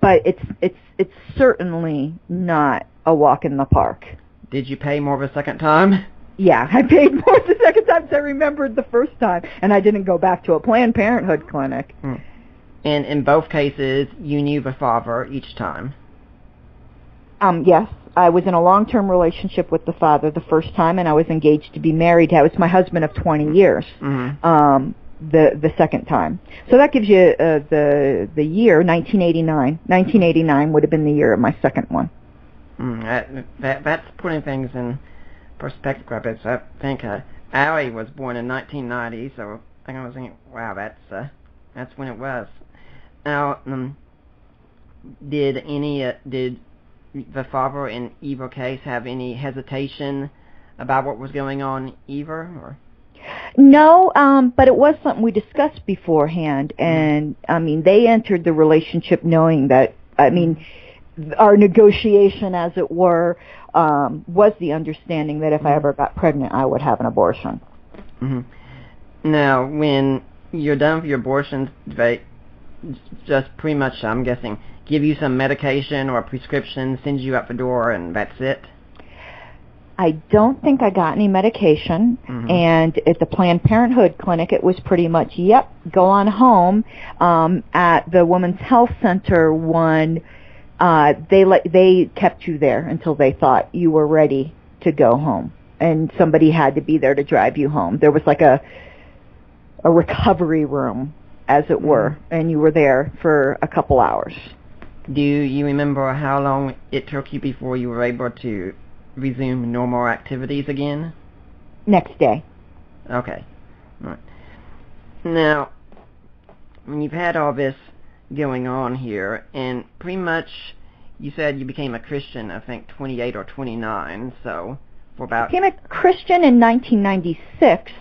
But it's certainly not a walk in the park. Did you pay more the second time? Yeah, I paid more the second time because I remembered the first time, and I didn't go back to a Planned Parenthood clinic. And in both cases, you knew the father each time? Yes. I was in a long-term relationship with the father the first time, and I was engaged to be married. I was my husband of 20 years the second time. So that gives you the year, 1989. 1989 would have been the year of my second one. That's putting things in perspective. I think Allie was born in 1990, so I think I was thinking, wow, that's when it was. Now, did the father in either case have any hesitation about what was going on either? Or? No, but it was something we discussed beforehand, and I mean, they entered the relationship knowing that, I mean, our negotiation, as it were, was the understanding that if I ever got pregnant, I would have an abortion. Now, when you're done with your abortions, they just pretty much, I'm guessing, give you some medication or a prescription, send you out the door, and that's it? I don't think I got any medication, and at the Planned Parenthood clinic, it was pretty much, yep, go on home. At the Women's Health Center one, they kept you there until they thought you were ready to go home, and somebody had to be there to drive you home. There was like a recovery room, as it were, and you were there for a couple hours. Do you remember how long it took you before you were able to resume normal activities again? Next day. Okay. All right. Now, when you've had all this going on here, and pretty much you said you became a Christian, I think 28 or 29, so for about... I became a Christian in 1996,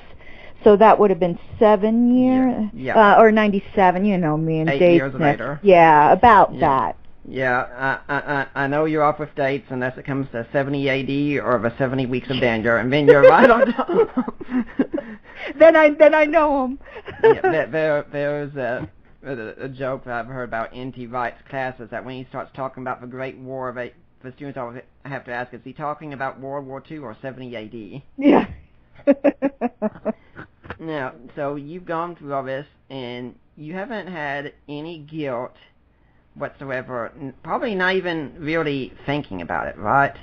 so that would have been 7 years, or 97, you know me, and 8 Dave years Smith. later. Yeah, about that. Yeah, I know you're off with dates unless it comes to 70 AD or the 70 weeks of danger, and then you're right on top. Then I know him. Yeah, there's a joke that I've heard about N.T. Wright's classes, that when he starts talking about the Great War, the students always have to ask, is he talking about World War II or 70 A.D.? Yeah. Now, so you've gone through all this, and you haven't had any guilt whatsoever, probably not even really thinking about it, right?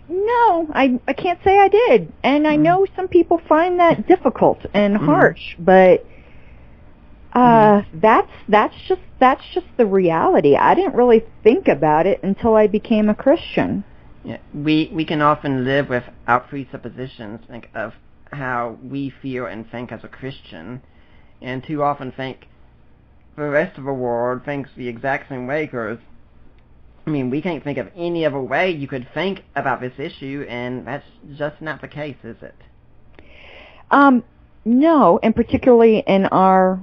No, I can't say I did, and I know some people find that difficult and harsh, but that's just the reality. I didn't really think about it until I became a Christian. Yeah, we can often live without presuppositions, think of how we feel and think as a Christian, and too often think the rest of the world thinks the exact same way, because I mean, we can't think of any other way you could think about this issue, and that's just not the case, is it? No, and particularly in our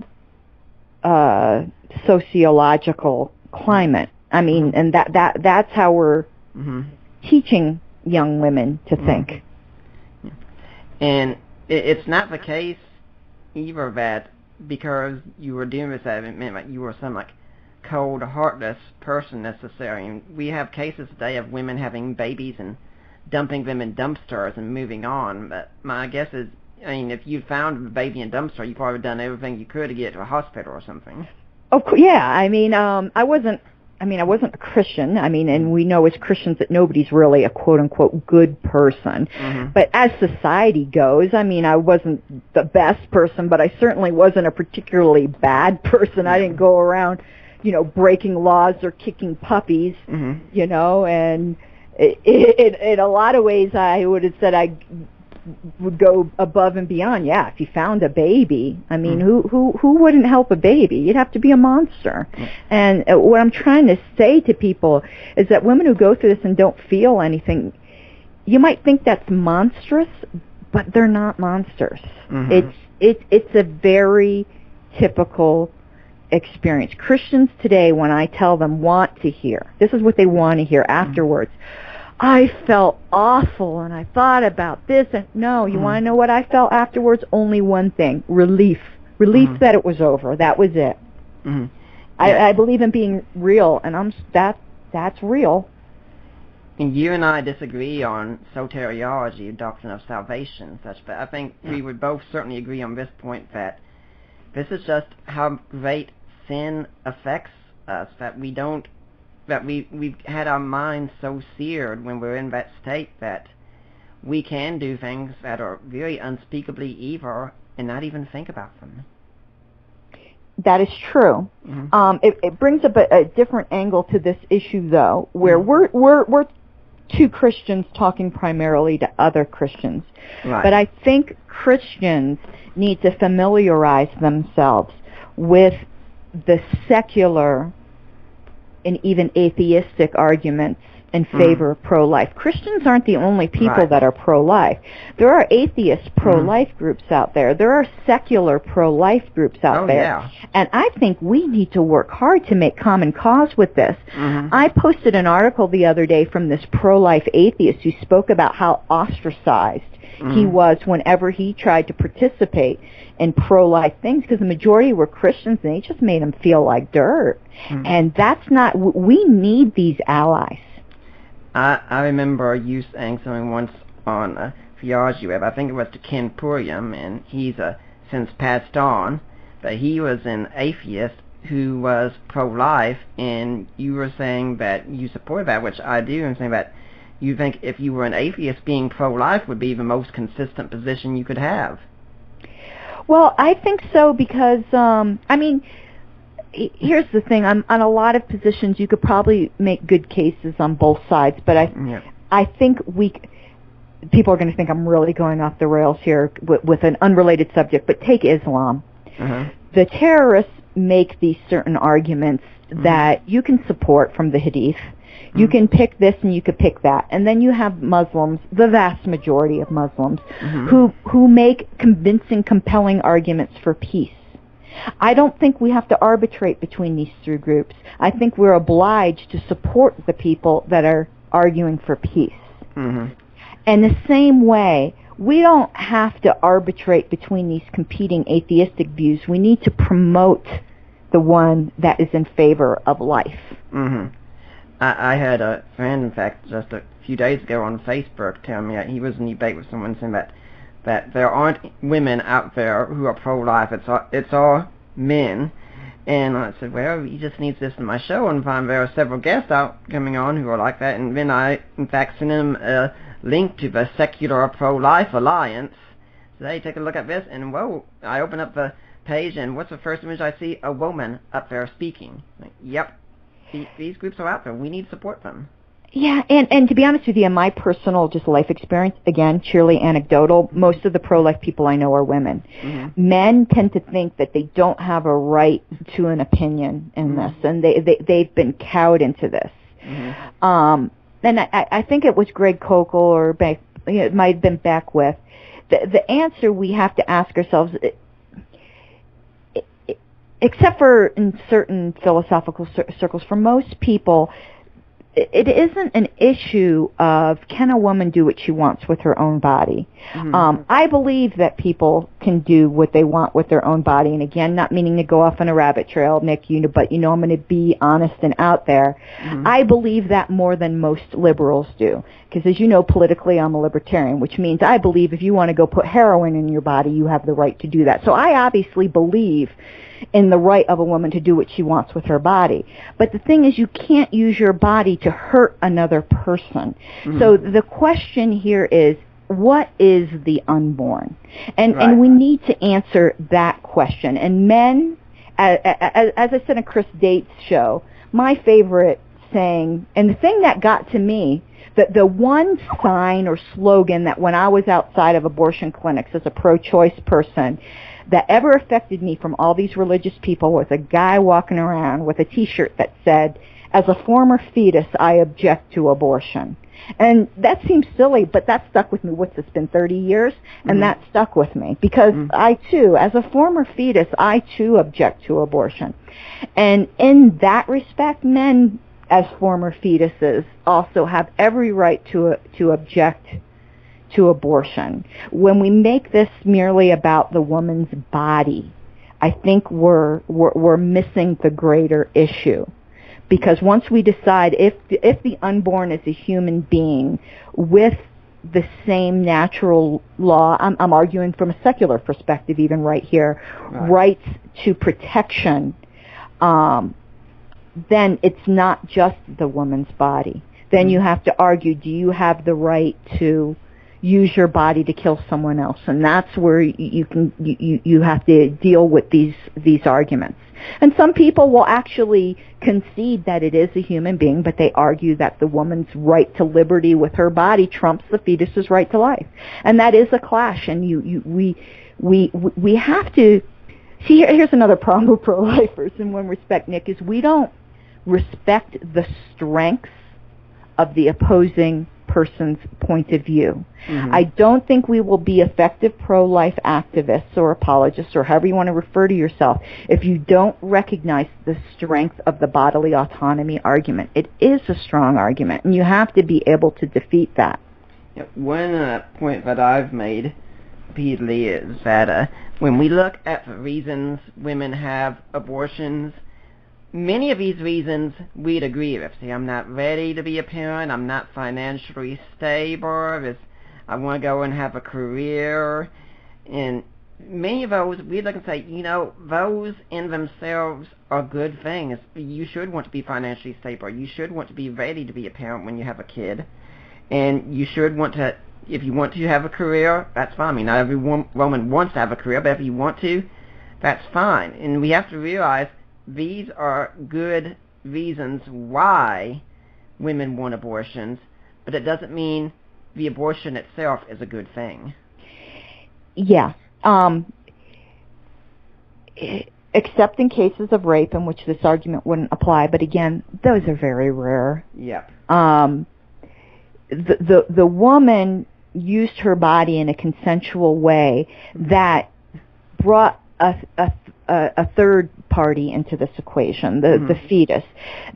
sociological climate. I mean, and that's how we're teaching young women to think. Yeah. And it's not the case either that because you were doing this, that it meant like you were some cold, heartless person necessarily. And we have cases today of women having babies and dumping them in dumpsters and moving on. But my guess is, I mean, if you found a baby in a dumpster, you probably done everything you could to get it to a hospital or something. Of course, yeah. I mean, I wasn't a Christian. I mean, and we know as Christians that nobody's really a quote-unquote good person. But as society goes, I mean, I wasn't the best person, but I certainly wasn't a particularly bad person. I didn't go around, breaking laws or kicking puppies, and in a lot of ways I would have said I would go above and beyond. Yeah, if you found a baby, I mean, who wouldn't help a baby? You'd have to be a monster. And what I'm trying to say to people is that women who go through this and don't feel anything, you might think that's monstrous, but they're not monsters. It's a very typical experience. Christians today, when I tell them, want to hear, this is what they want to hear afterwards. I felt awful, and I thought about this, and no, you want to know what I felt afterwards? Only one thing: relief. Relief that it was over. That was it. I believe in being real, and that's real. And you and I disagree on soteriology, doctrine of salvation, and such, but I think we would both certainly agree on this point, that this is just how great sin affects us, that we've had our minds so seared when we're in that state that we can do things that are very unspeakably evil and not even think about them. That is true. It brings up a different angle to this issue, though, where we're two Christians talking primarily to other Christians. Right. But I think Christians need to familiarize themselves with the secular and even atheistic arguments in favor of pro-life. Christians aren't the only people that are pro-life. There are atheist pro-life groups out there. There are secular pro-life groups out there. Yeah. And I think we need to work hard to make common cause with this. I posted an article the other day from this pro-life atheist who spoke about how ostracized he was whenever he tried to participate in pro-life things, because the majority were Christians and they just made him feel like dirt. And that's not, we need these allies. I remember you saying something once on Theology Web, I think it was to Ken Puriam, and he's since passed on, but he was an atheist, who was pro-life, and you were saying that you support that, which I do, and saying that you think if you were an atheist, being pro-life would be the most consistent position you could have. Well, I think so because, here's the thing. On a lot of positions, you could probably make good cases on both sides, but I think people are going to think I'm really going off the rails here with an unrelated subject, but take Islam. Uh-huh. The terrorists make these certain arguments that you can support from the Hadith. You can pick this and you could pick that. And then you have Muslims, the vast majority of Muslims, who make convincing, compelling arguments for peace. I don't think we have to arbitrate between these three groups. I think we're obliged to support the people that are arguing for peace. And the same way, we don't have to arbitrate between these competing atheistic views. We need to promote the one that is in favor of life. I had a friend, in fact, just a few days ago on Facebook tell me that he was in debate with someone saying that there aren't women out there who are pro-life. It's all men. And I said, well, he just needs to listen to my show and find there are several guests out coming on who are like that. And then I, in fact, sent him a link to the Secular Pro-Life Alliance. So hey, take a look at this. And whoa, I open up the page, and what's the first image I see? A woman up there speaking. Like, yep. These groups are out there. We need to support them. Yeah, and to be honest with you, in my personal just life experience, again, sheerly anecdotal, most of the pro-life people I know are women. Men tend to think that they don't have a right to an opinion in this, and they've been cowed into this. And I think it was Greg Kokel, or it might have been Beckwith. The answer we have to ask ourselves, except for in certain philosophical circles, for most people, it isn't an issue of can a woman do what she wants with her own body. I believe that people can do what they want with their own body, and again, not meaning to go off on a rabbit trail, Nick, but I'm going to be honest and out there. I believe that more than most liberals do, because as you know, politically I'm a libertarian, which means I believe if you want to go put heroin in your body, you have the right to do that. So I obviously believe in the right of a woman to do what she wants with her body. But the thing is, you can't use your body to hurt another person. So the question here is, what is the unborn? And we need to answer that question. And men, as I said in Chris Date's show, my favorite saying, and the thing that got to me, the one sign or slogan that when I was outside of abortion clinics as a pro-choice person that ever affected me from all these religious people was a guy walking around with a T-shirt that said, "As a former fetus, I object to abortion." And that seems silly, but that stuck with me. What's it's been 30 years? And that stuck with me because I, too, as a former fetus, I, too, object to abortion. And in that respect, men, as former fetuses, also have every right to object to abortion. When we make this merely about the woman's body, I think we're missing the greater issue. Because once we decide if the unborn is a human being with the same natural law, I'm arguing from a secular perspective even right here, rights to protection, then it's not just the woman's body. Then you have to argue, do you have the right to use your body to kill someone else? And that's where you have to deal with these arguments. And some people will actually concede that it is a human being, but they argue that the woman's right to liberty with her body trumps the fetus's right to life. And that is a clash. And we have to see. Here's another problem with pro-lifers in one respect, Nick, is we don't respect the strengths of the opposing person's point of view. I don't think we will be effective pro-life activists or apologists or however you want to refer to yourself if you don't recognize the strength of the bodily autonomy argument. It is a strong argument, and you have to be able to defeat that. One point that I've made repeatedly is that when we look at the reasons women have abortions, many of these reasons we'd agree with. See, I'm not ready to be a parent, I'm not financially stable, I want to go and have a career, and many of those, we look and say, those in themselves are good things. You should want to be financially stable. You should want to be ready to be a parent when you have a kid. And you should want to, if you want to have a career, that's fine. I mean, not every woman wants to have a career, but if you want to, that's fine. And we have to realize these are good reasons why women want abortions, but it doesn't mean the abortion itself is a good thing. Yeah. Except in cases of rape in which this argument wouldn't apply, but again, those are very rare. Yep. The woman used her body in a consensual way that brought a third party into this equation, the fetus.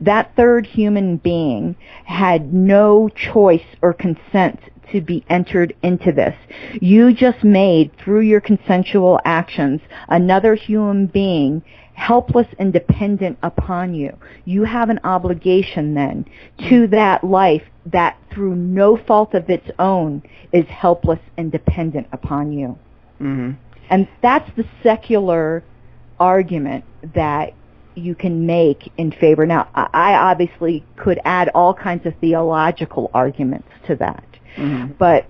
That third human being had no choice or consent to be entered into this. You just made, through your consensual actions, another human being helpless and dependent upon you. You have an obligation then to that life that through no fault of its own is helpless and dependent upon you. Mm-hmm. And that's the secular argument that you can make in favor. Now, I obviously could add all kinds of theological arguments to that. Mm-hmm. But,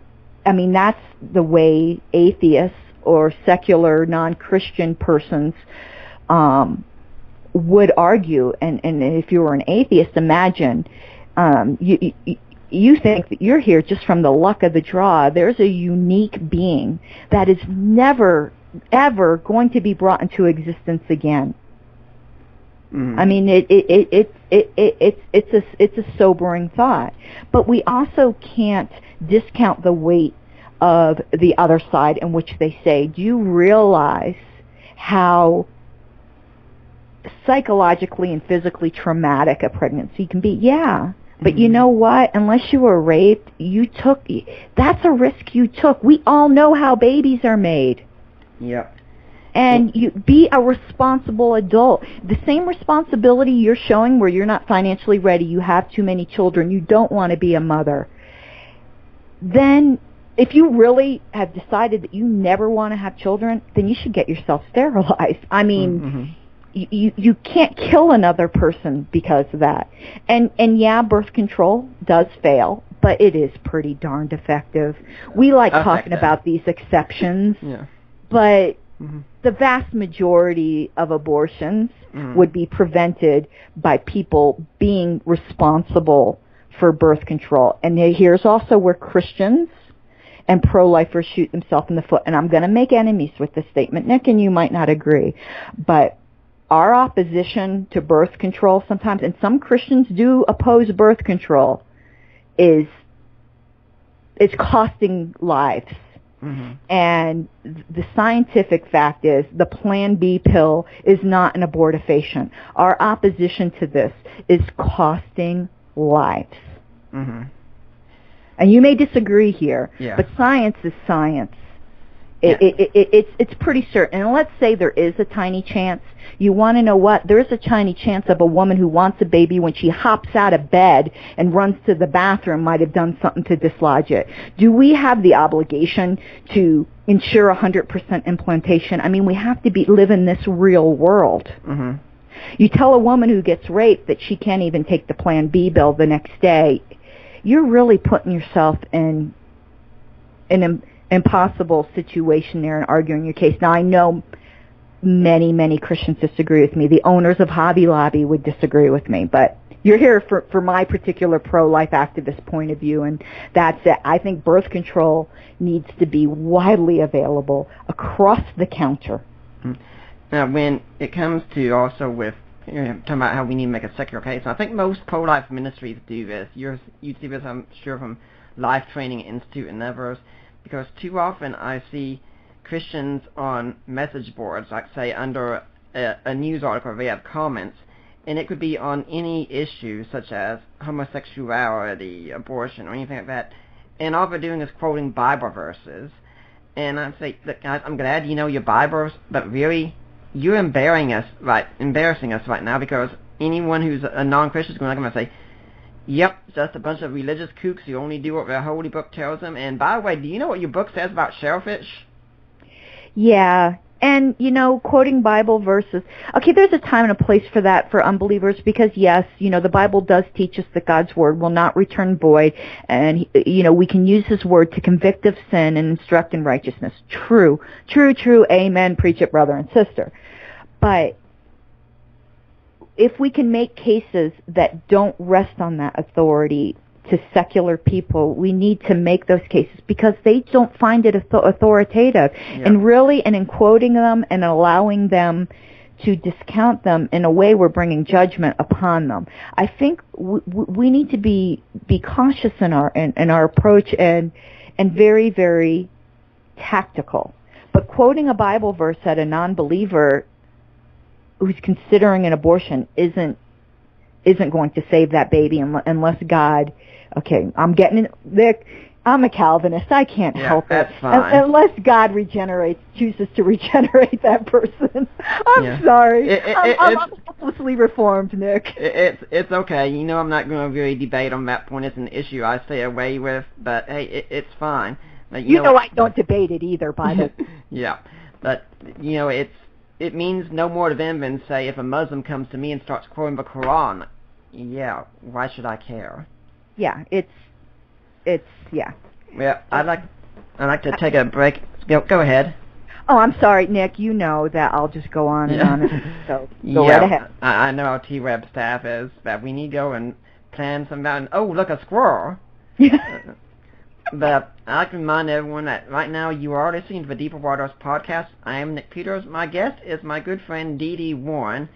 I mean, that's the way atheists or secular non-Christian persons would argue. And if you were an atheist, imagine you think that you're here just from the luck of the draw. There's a unique being that is never, ever going to be brought into existence again. Mm-hmm. I mean, it's a sobering thought. But we also can't discount the weight of the other side in which they say, do you realize how psychologically and physically traumatic a pregnancy can be? Yeah. But you know what? Unless you were raped, that's a risk you took. We all know how babies are made. Yep. And you be a responsible adult. The same responsibility you're showing where you're not financially ready, you have too many children, you don't want to be a mother. Then if you really have decided that you never want to have children, then you should get yourself sterilized. I mean, you can't kill another person because of that. And yeah, birth control does fail, but it is pretty darned effective. We like talking about these exceptions, but the vast majority of abortions would be prevented by people being responsible for birth control. And here's also where Christians and pro-lifers shoot themselves in the foot. And I'm going to make enemies with this statement, Nick, and you might not agree. But our opposition to birth control sometimes, and some Christians do oppose birth control, is costing lives. Mm-hmm. And the scientific fact is the Plan B pill is not an abortifacient. Our opposition to this is costing lives. Mm-hmm. And you may disagree here, but science is science. It's pretty certain. And let's say there is a tiny chance. You want to know what? There is a tiny chance of a woman who wants a baby when she hops out of bed and runs to the bathroom might have done something to dislodge it. Do we have the obligation to ensure 100% implantation? I mean, we have to live in this real world. Mm-hmm. You tell a woman who gets raped that she can't even take the Plan B pill the next day, you're really putting yourself in an impossible situation there and arguing your case. Now, I know many Christians disagree with me. The owners of Hobby Lobby would disagree with me, but you're here for my particular pro-life activist point of view, and that's it. I think birth control needs to be widely available across the counter. Now, when it comes to also with talking about how we need to make a secular case, I think most pro-life ministries do this. You see this, I'm sure, from Life Training Institute and others, because too often I see Christians on message boards, like say under a news article, they have comments, and it could be on any issue such as homosexuality, abortion, or anything like that, and all they're doing is quoting Bible verses. And I say, look, guys, I'm glad you know your Bibles, but really, you're embarrassing us right now, because anyone who's a non-Christian is going to say, yep, just a bunch of religious kooks who only do what their holy book tells them. And by the way, do you know what your book says about shellfish? Yeah. And, quoting Bible verses. Okay, there's a time and a place for that for unbelievers because, yes, the Bible does teach us that God's word will not return void. And, we can use his word to convict of sin and instruct in righteousness. True. True. Amen. Preach it, brother and sister. But if we can make cases that don't rest on that authority to secular people, we need to make those cases because they don't find it authoritative. Yeah. And in quoting them and allowing them to discount them in a way, we're bringing judgment upon them. I think we need to be cautious in our approach and very, very tactical. But quoting a Bible verse at a non-believer who's considering an abortion isn't going to save that baby unless God. Okay, I'm getting it. Nick, I'm a Calvinist. I can't help it. That's fine. Unless God chooses to regenerate that person. I'm sorry. I'm hopelessly reformed, Nick. It's okay. I'm not going to really debate on that point. It's an issue I stay away with, but hey, it's fine. But, I don't debate it either, by the way. Yeah, but, it means no more to them than, say, if a Muslim comes to me and starts quoting the Quran. Yeah, why should I care? Yeah, yeah. Well, I'd like to take a break. Go ahead. Oh, I'm sorry, Nick. You know that I'll just go on and on. So go right ahead. I know how T-Web staff is, but we need to go and plan some mountain. Oh, look, a squirrel. But I'd like to remind everyone that right now you are listening to the Deeper Waters podcast. I am Nick Peters. My guest is my good friend Dee Dee Warren.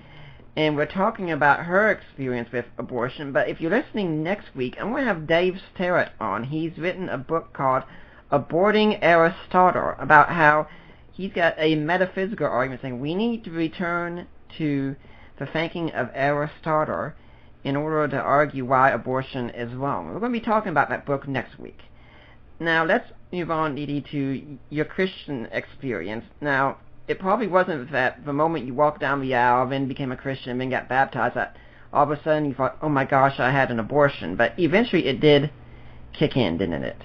And we're talking about her experience with abortion. But if you're listening next week, I'm going to have Dave Sterrett on. He's written a book called Aborting Aristotle, about how he's got a metaphysical argument saying we need to return to the thinking of Aristotle in order to argue why abortion is wrong. We're going to be talking about that book next week. Now, let's move on, Dee Dee, to your Christian experience. Now, it probably wasn't that the moment you walked down the aisle, then became a Christian, then got baptized, that all of a sudden you thought, oh my gosh, I had an abortion. But eventually it did kick in, didn't it?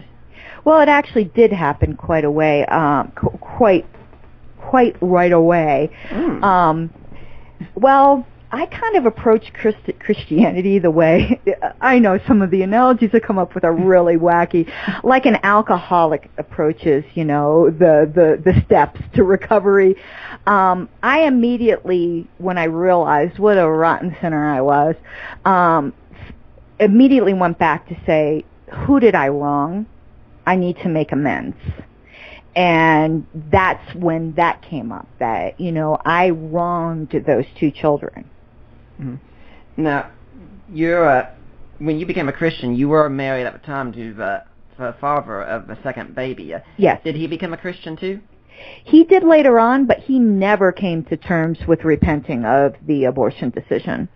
Well, it actually did happen quite right away. Well, I kind of approach Christianity the way, I know some of the analogies I come up with are really wacky, like an alcoholic approaches, the steps to recovery. I immediately, when I realized what a rotten sinner I was, immediately went back to say, who did I wrong? I need to make amends. And that's when that came up, that, I wronged those two children. Mm-hmm. Now, when you became a Christian, you were married at the time to the father of the second baby. Yes. Did he become a Christian too? He did later on, but he never came to terms with repenting of the abortion decision.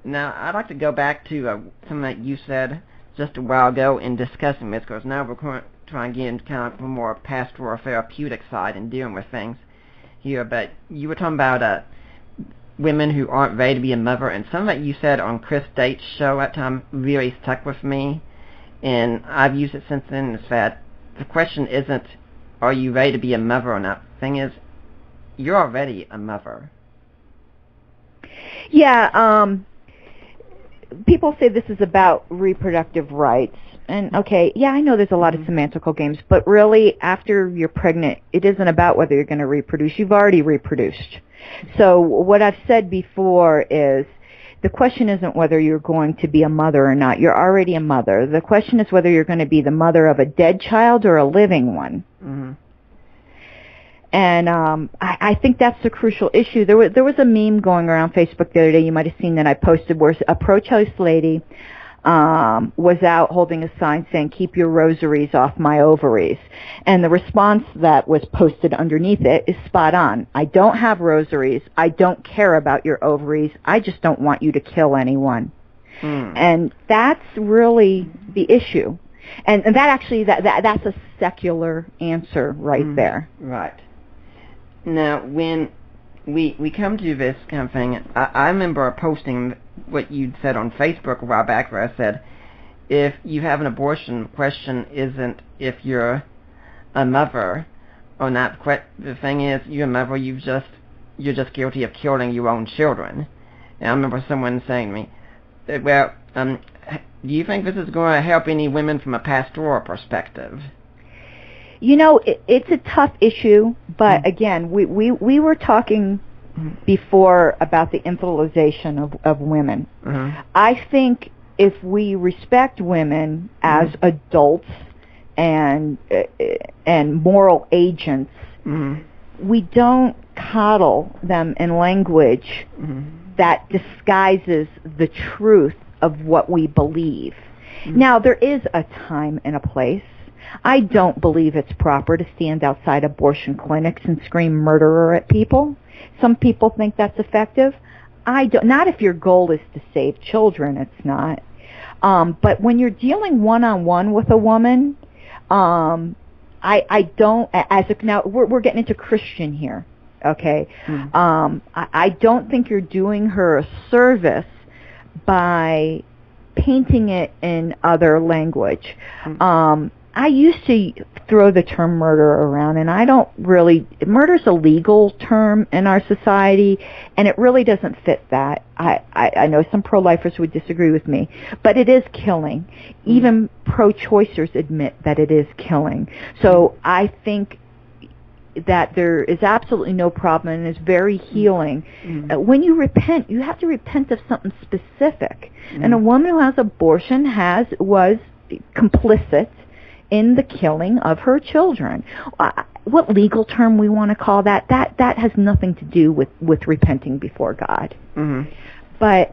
Now, I'd like to go back to something that you said just a while ago in discussing this, because now we're going to try and get into kind of a more pastoral or therapeutic side in dealing with things here. But you were talking about women who aren't ready to be a mother, and something that you said on Chris Date's show that time really stuck with me, and I've used it since then. Is that the question isn't, are you ready to be a mother or not? The thing is, you're already a mother. Yeah, people say this is about reproductive rights. And, okay, yeah, I know there's a lot of semantical games, but really, after you're pregnant, it isn't about whether you're going to reproduce. You've already reproduced. So what I've said before is the question isn't whether you're going to be a mother or not. You're already a mother. The question is whether you're going to be the mother of a dead child or a living one. Mm-hmm. And I think that's the crucial issue. There was a meme going around Facebook the other day, you might have seen that I posted, where a pro-choice lady was out holding a sign saying, keep your rosaries off my ovaries. And the response that was posted underneath it is spot on. I don't have rosaries. I don't care about your ovaries. I just don't want you to kill anyone. And that's really the issue. And that actually, that's a secular answer right there. Right. Now, when we come to this kind of thing, I remember posting what you'd said on Facebook a while back, where I said, if you have an abortion, the question isn't if you're a mother or not quite. The thing is, you remember you're just guilty of killing your own children. And I remember someone saying to me, well, do you think this is going to help any women from a pastoral perspective? You know, it's a tough issue, but again, we were talking before about the infantilization of women. I think if we respect women as adults and moral agents, we don't coddle them in language that disguises the truth of what we believe. Now, there is a time and a place. I don't believe it's proper to stand outside abortion clinics and scream murderer at people. Some people think that's effective. I don't. Not if your goal is to save children, it's not. But when you're dealing one-on-one with a woman, I don't, now we're getting into Christian here, okay? I don't think you're doing her a service by painting it in other language. I used to throw the term murder around, and I don't really, murder's a legal term in our society, and it really doesn't fit that. I know some pro-lifers would disagree with me, but it is killing. Even pro-choicers admit that it is killing. So I think that there is absolutely no problem, and it's very healing. When you repent, you have to repent of something specific. And a woman who has abortion was complicit in the killing of her children. What legal term we want to call that has nothing to do with repenting before God. But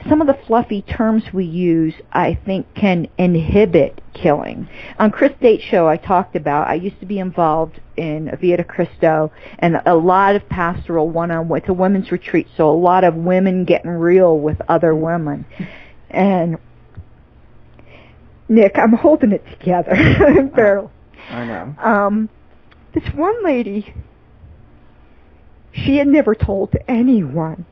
some of the fluffy terms we use, I think, can inhibit killing. On Chris Date's show, I talked about, I used to be involved in Via de Cristo, and a lot of pastoral one-on-one. It's a women's retreat, so a lot of women getting real with other women. And Nick, I'm holding it together. Barely. I know. This one lady, she had never told anyone.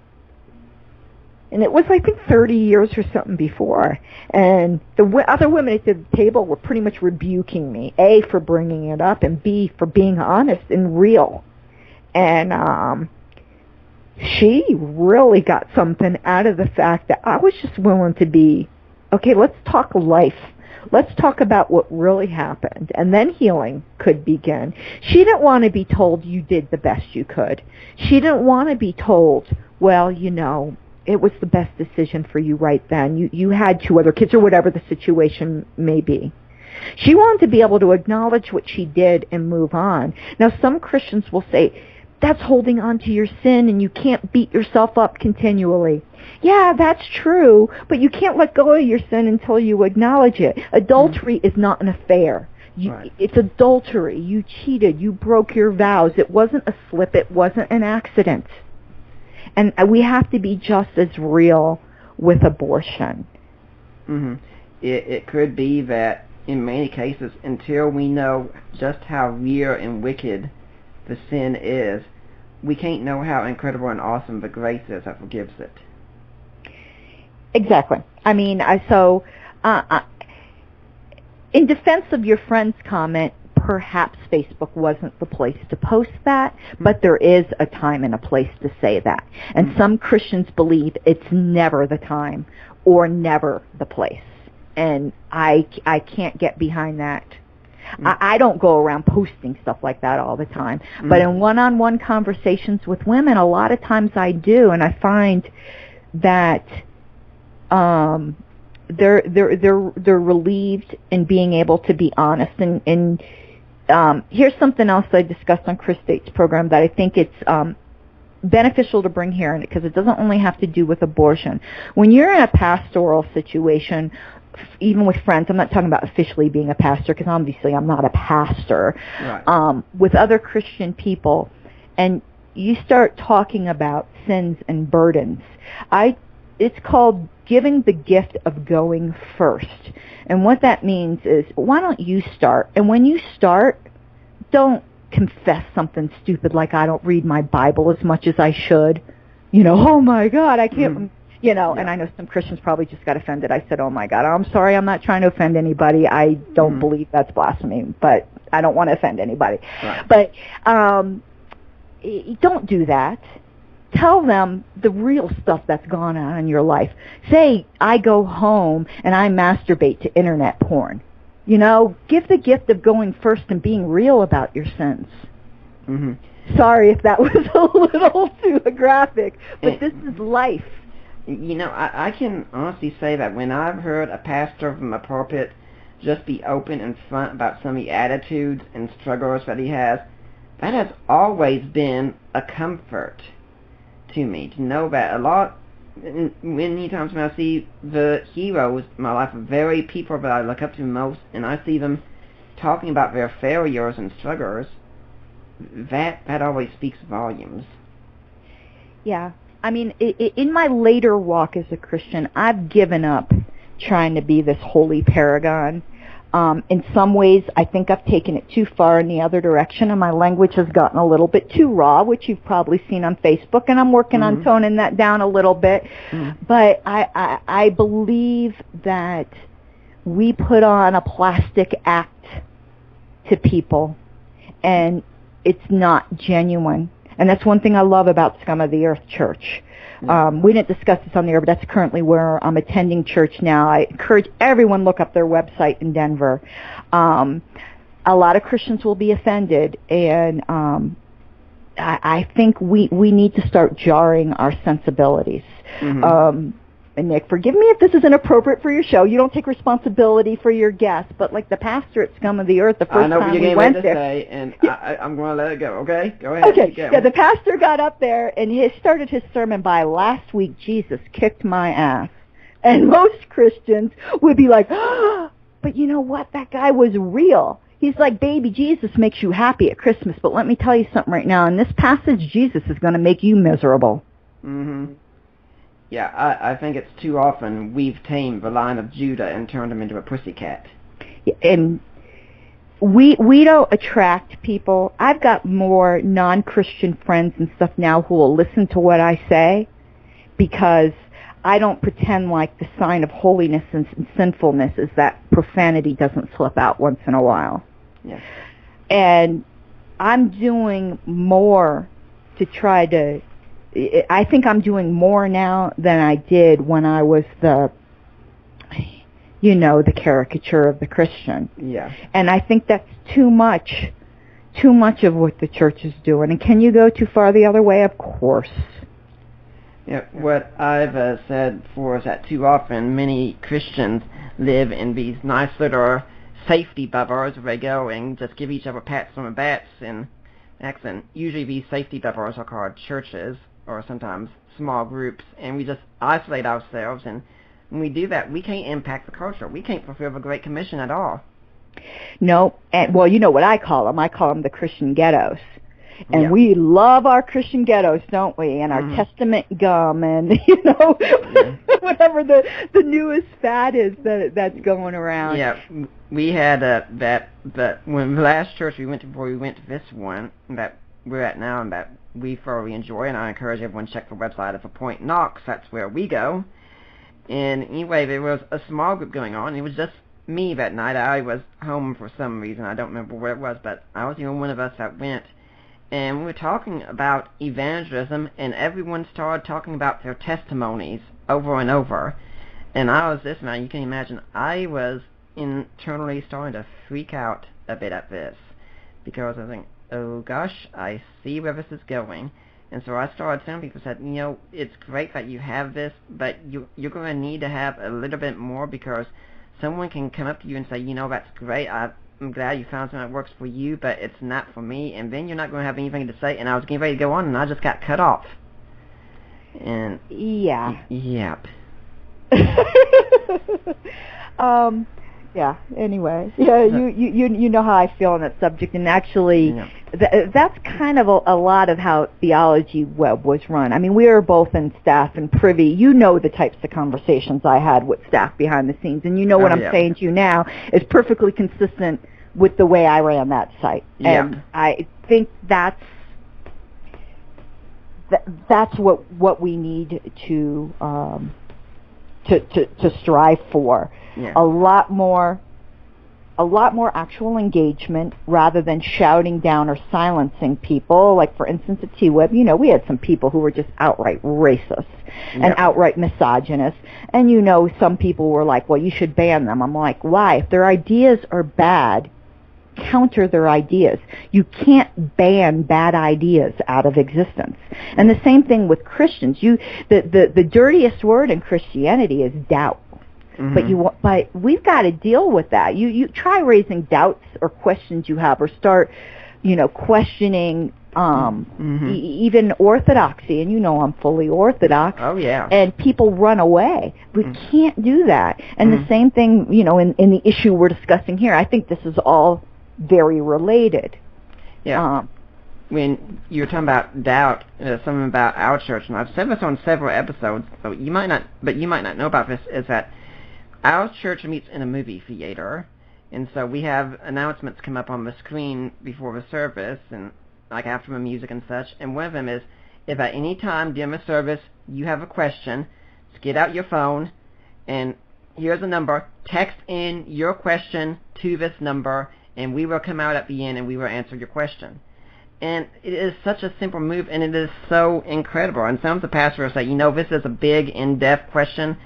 And it was, I think, 30 years or something before. And the other women at the table were pretty much rebuking me, A, for bringing it up, and B, for being honest and real. And she really got something out of the fact that I was just willing to be, okay, let's talk life. Let's talk about what really happened, and then healing could begin. She didn't want to be told you did the best you could. She didn't want to be told, well, you know, it was the best decision for you right then. You had 2 other kids, or whatever the situation may be. She wanted to be able to acknowledge what she did and move on. Now, some Christians will say, that's holding on to your sin, and you can't beat yourself up continually. Yeah, that's true, but you can't let go of your sin until you acknowledge it. Adultery is not an affair. It's adultery. You cheated. You broke your vows. It wasn't a slip. It wasn't an accident. And we have to be just as real with abortion. It could be that in many cases, until we know just how real and wicked the sin is, we can't know how incredible and awesome the grace is that forgives it. Exactly. I mean, in defense of your friend's comment, perhaps Facebook wasn't the place to post that, but there is a time and a place to say that. And some Christians believe it's never the time or never the place. And I can't get behind that. I don't go around posting stuff like that all the time. But in one-on-one conversations with women, a lot of times I do, and I find that they're relieved in being able to be honest. And here's something else I discussed on Chris Date's program that I think it's beneficial to bring here, because it doesn't only have to do with abortion. When you're in a pastoral situation, even with friends, I'm not talking about officially being a pastor, because obviously I'm not a pastor, right. With other Christian people, and you start talking about sins and burdens, it's called giving the gift of going first. And what that means is, why don't you start? And when you start, don't confess something stupid like, I don't read my Bible as much as I should. You know, oh my God, I can't, you know, and I know some Christians probably just got offended. I said, oh my God, I'm sorry, I'm not trying to offend anybody. I don't believe that's blasphemy. But I don't want to offend anybody. Right. But don't do that. Tell them the real stuff that's gone on in your life. Say, I go home and I masturbate to internet porn. You know, give the gift of going first and being real about your sins. Mm-hmm. Sorry if that was a little too graphic, but this is life. You know, I can honestly say that when I've heard a pastor from a pulpit just be open and front about some of the attitudes and struggles that he has, that has always been a comfort to me, to know that a lot, many times when I see the heroes in my life, the very people that I look up to most, and I see them talking about their failures and struggles, that always speaks volumes. Yeah. I mean, in my later walk as a Christian, I've given up trying to be this holy paragon. In some ways, I think I've taken it too far in the other direction, and my language has gotten a little bit too raw, which you've probably seen on Facebook, and I'm working on toning that down a little bit. But I believe that we put on a plastic act to people, and it's not genuine. And that's one thing I love about Scum of the Earth Church. We didn't discuss this on the air, but that's currently where I'm attending church now. I encourage everyone look up their website in Denver. A lot of Christians will be offended, and I think we need to start jarring our sensibilities. And Nick, forgive me if this is inappropriate for your show. You don't take responsibility for your guests, but like the pastor at Scum of the Earth, the first time we went there. I know what you're getting ready to say, and I'm going to let it go, okay? Go ahead. Okay, yeah, the pastor got up there, and he started his sermon by, last week Jesus kicked my ass. And most Christians would be like, oh, but you know what? That guy was real. He's like, baby, Jesus makes you happy at Christmas, but let me tell you something right now. In this passage, Jesus is going to make you miserable. Yeah, I think it's too often we've tamed the Lion of Judah and turned him into a pussycat. And we don't attract people. I've got more non-Christian friends and stuff now who will listen to what I say because I don't pretend like the sign of holiness and sinfulness is that profanity doesn't slip out once in a while. Yeah. And I'm doing more to try to... I think I'm doing more now than I did when I was the caricature of the Christian. Yeah. And I think that's too much of what the church is doing. And can you go too far the other way? Of course. Yeah, what I've said before is that too often many Christians live in these nice little safety bubbles where they go and just give each other pats on the backs and accent. Usually these safety bubbles are called churches, or sometimes small groups, and we just isolate ourselves, and when we do that, we can't impact the culture. We can't fulfill the Great Commission at all. No, and well, you know what I call them? I call them the Christian ghettos. And we love our Christian ghettos, don't we? And our Testament gum and, whatever the newest fad is that's going around. Yeah, we had when the last church we went to before we went to this one that we're at now and that we thoroughly enjoy, and I encourage everyone to check the website of A Point Knox. That's where we go. And anyway, there was a small group going on. It was just me that night. I was home for some reason. I don't remember where it was, but I was the only one of us that went. And we were talking about evangelism, and everyone started talking about their testimonies over and over. And I was this man. You can imagine I was internally starting to freak out a bit at this because I think, oh gosh, I see where this is going. And so I started telling people, said, it's great that you have this, but you're going to need to have a little bit more because someone can come up to you and say, that's great, I'm glad you found something that works for you, but it's not for me, and then you're not going to have anything to say. And I was getting ready to go on, and I just got cut off. And yeah. Yep. Yeah. Anyway, yeah, you know how I feel on that subject, and actually, that's kind of a lot of how Theology Web was run. I mean, we were both in staff and privy. You know the types of conversations I had with staff behind the scenes, and what I'm saying to you now is perfectly consistent with the way I ran that site. And I think that's what we need to strive for. Yeah. A lot more a lot more actual engagement rather than shouting down or silencing people. Like, for instance, at T-Web, we had some people who were just outright racist and outright misogynist. And, some people were like, well, you should ban them. I'm like, why? If their ideas are bad, counter their ideas. You can't ban bad ideas out of existence. And the same thing with Christians. The dirtiest word in Christianity is doubt. Mm-hmm. But we've got to deal with that. You try raising doubts or questions you have, or start, questioning even orthodoxy. And I'm fully Orthodox. Oh yeah. And people run away. We can't do that. And the same thing, in the issue we're discussing here. I think this is all very related. Yeah. When you're talking about doubt, something about our church, and I've said this on several episodes, so you might not know about this, is that our church meets in a movie theater, and so we have announcements come up on the screen before the service, and like after the music and such, and one of them is, if at any time during the service you have a question, just get out your phone, and here's a number, text in your question to this number, and we will come out at the end and we will answer your question. And it is such a simple move, and it is so incredible. And some of the pastors say, this is a big, in-depth question.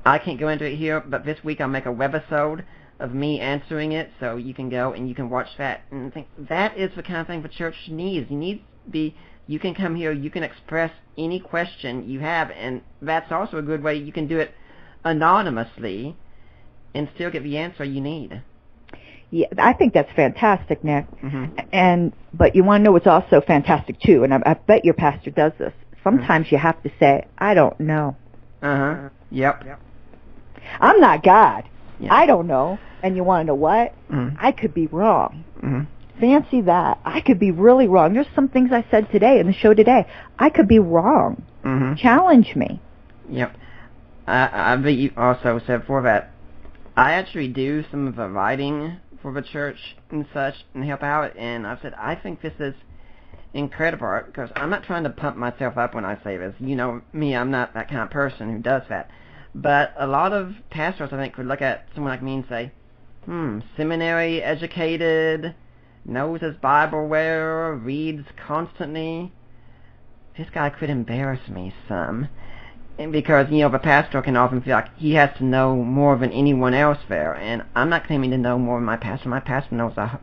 I can't go into it here, but this week I'll make a webisode of me answering it, so you can go and you can watch that. And I think that is the kind of thing the church needs. You can come here, you can express any question you have, and that's also a good way you can do it anonymously and still get the answer you need. Yeah, I think that's fantastic, Nick. Mm-hmm. But you want to know what's also fantastic too, and I bet your pastor does this. Sometimes you have to say, I don't know. Yep. I'm not God. Yeah. I don't know. And you want to know what? I could be wrong. Fancy that. I could be really wrong. There's some things I said today in the show today. I could be wrong. Challenge me. Yep. I bet you also said before that I actually do some of the writing for the church and such and help out, and I've said I think this is incredible, because I'm not trying to pump myself up when I say this. You know me, I'm not that kind of person who does that. But a lot of pastors, I think, could look at someone like me and say, seminary educated, knows his Bible well, reads constantly. This guy could embarrass me some. And because, the pastor can often feel like he has to know more than anyone else there. And I'm not claiming to know more than my pastor. My pastor knows a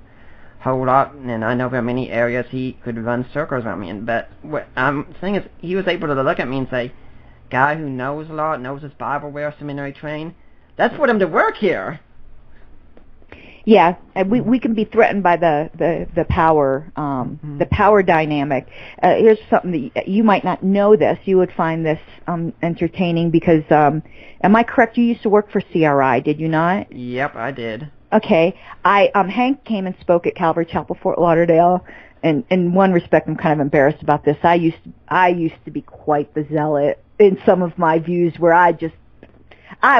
whole lot, and I know there are many areas he could run circles around me in. But what I'm saying is, he was able to look at me and say, guy who knows a lot, knows his Bible well, seminary trained, let's put him to work here. Yeah, and we can be threatened by the power the power dynamic. Here's something that you might not know this. You would find this entertaining because am I correct? You used to work for CRI, did you not? Yep, I did. Okay, Hank came and spoke at Calvary Chapel, Fort Lauderdale. And in one respect, I'm kind of embarrassed about this. I used to be quite the zealot in some of my views, where I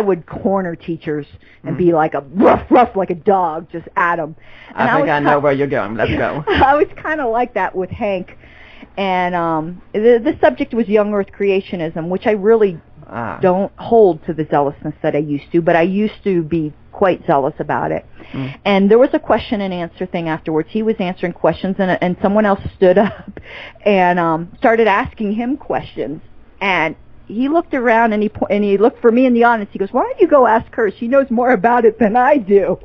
would corner teachers and be like a rough like a dog, just at them. And I think I know where you're going. Let's go. I was kind of like that with Hank. And the subject was young earth creationism, which I really don't hold to the zealousness that I used to, but I used to be quite zealous about it. And there was a question and answer thing afterwards. He was answering questions, and someone else stood up and started asking him questions. And he looked around and he looked for me in the audience. He goes, "Why don't you go ask her? She knows more about it than I do."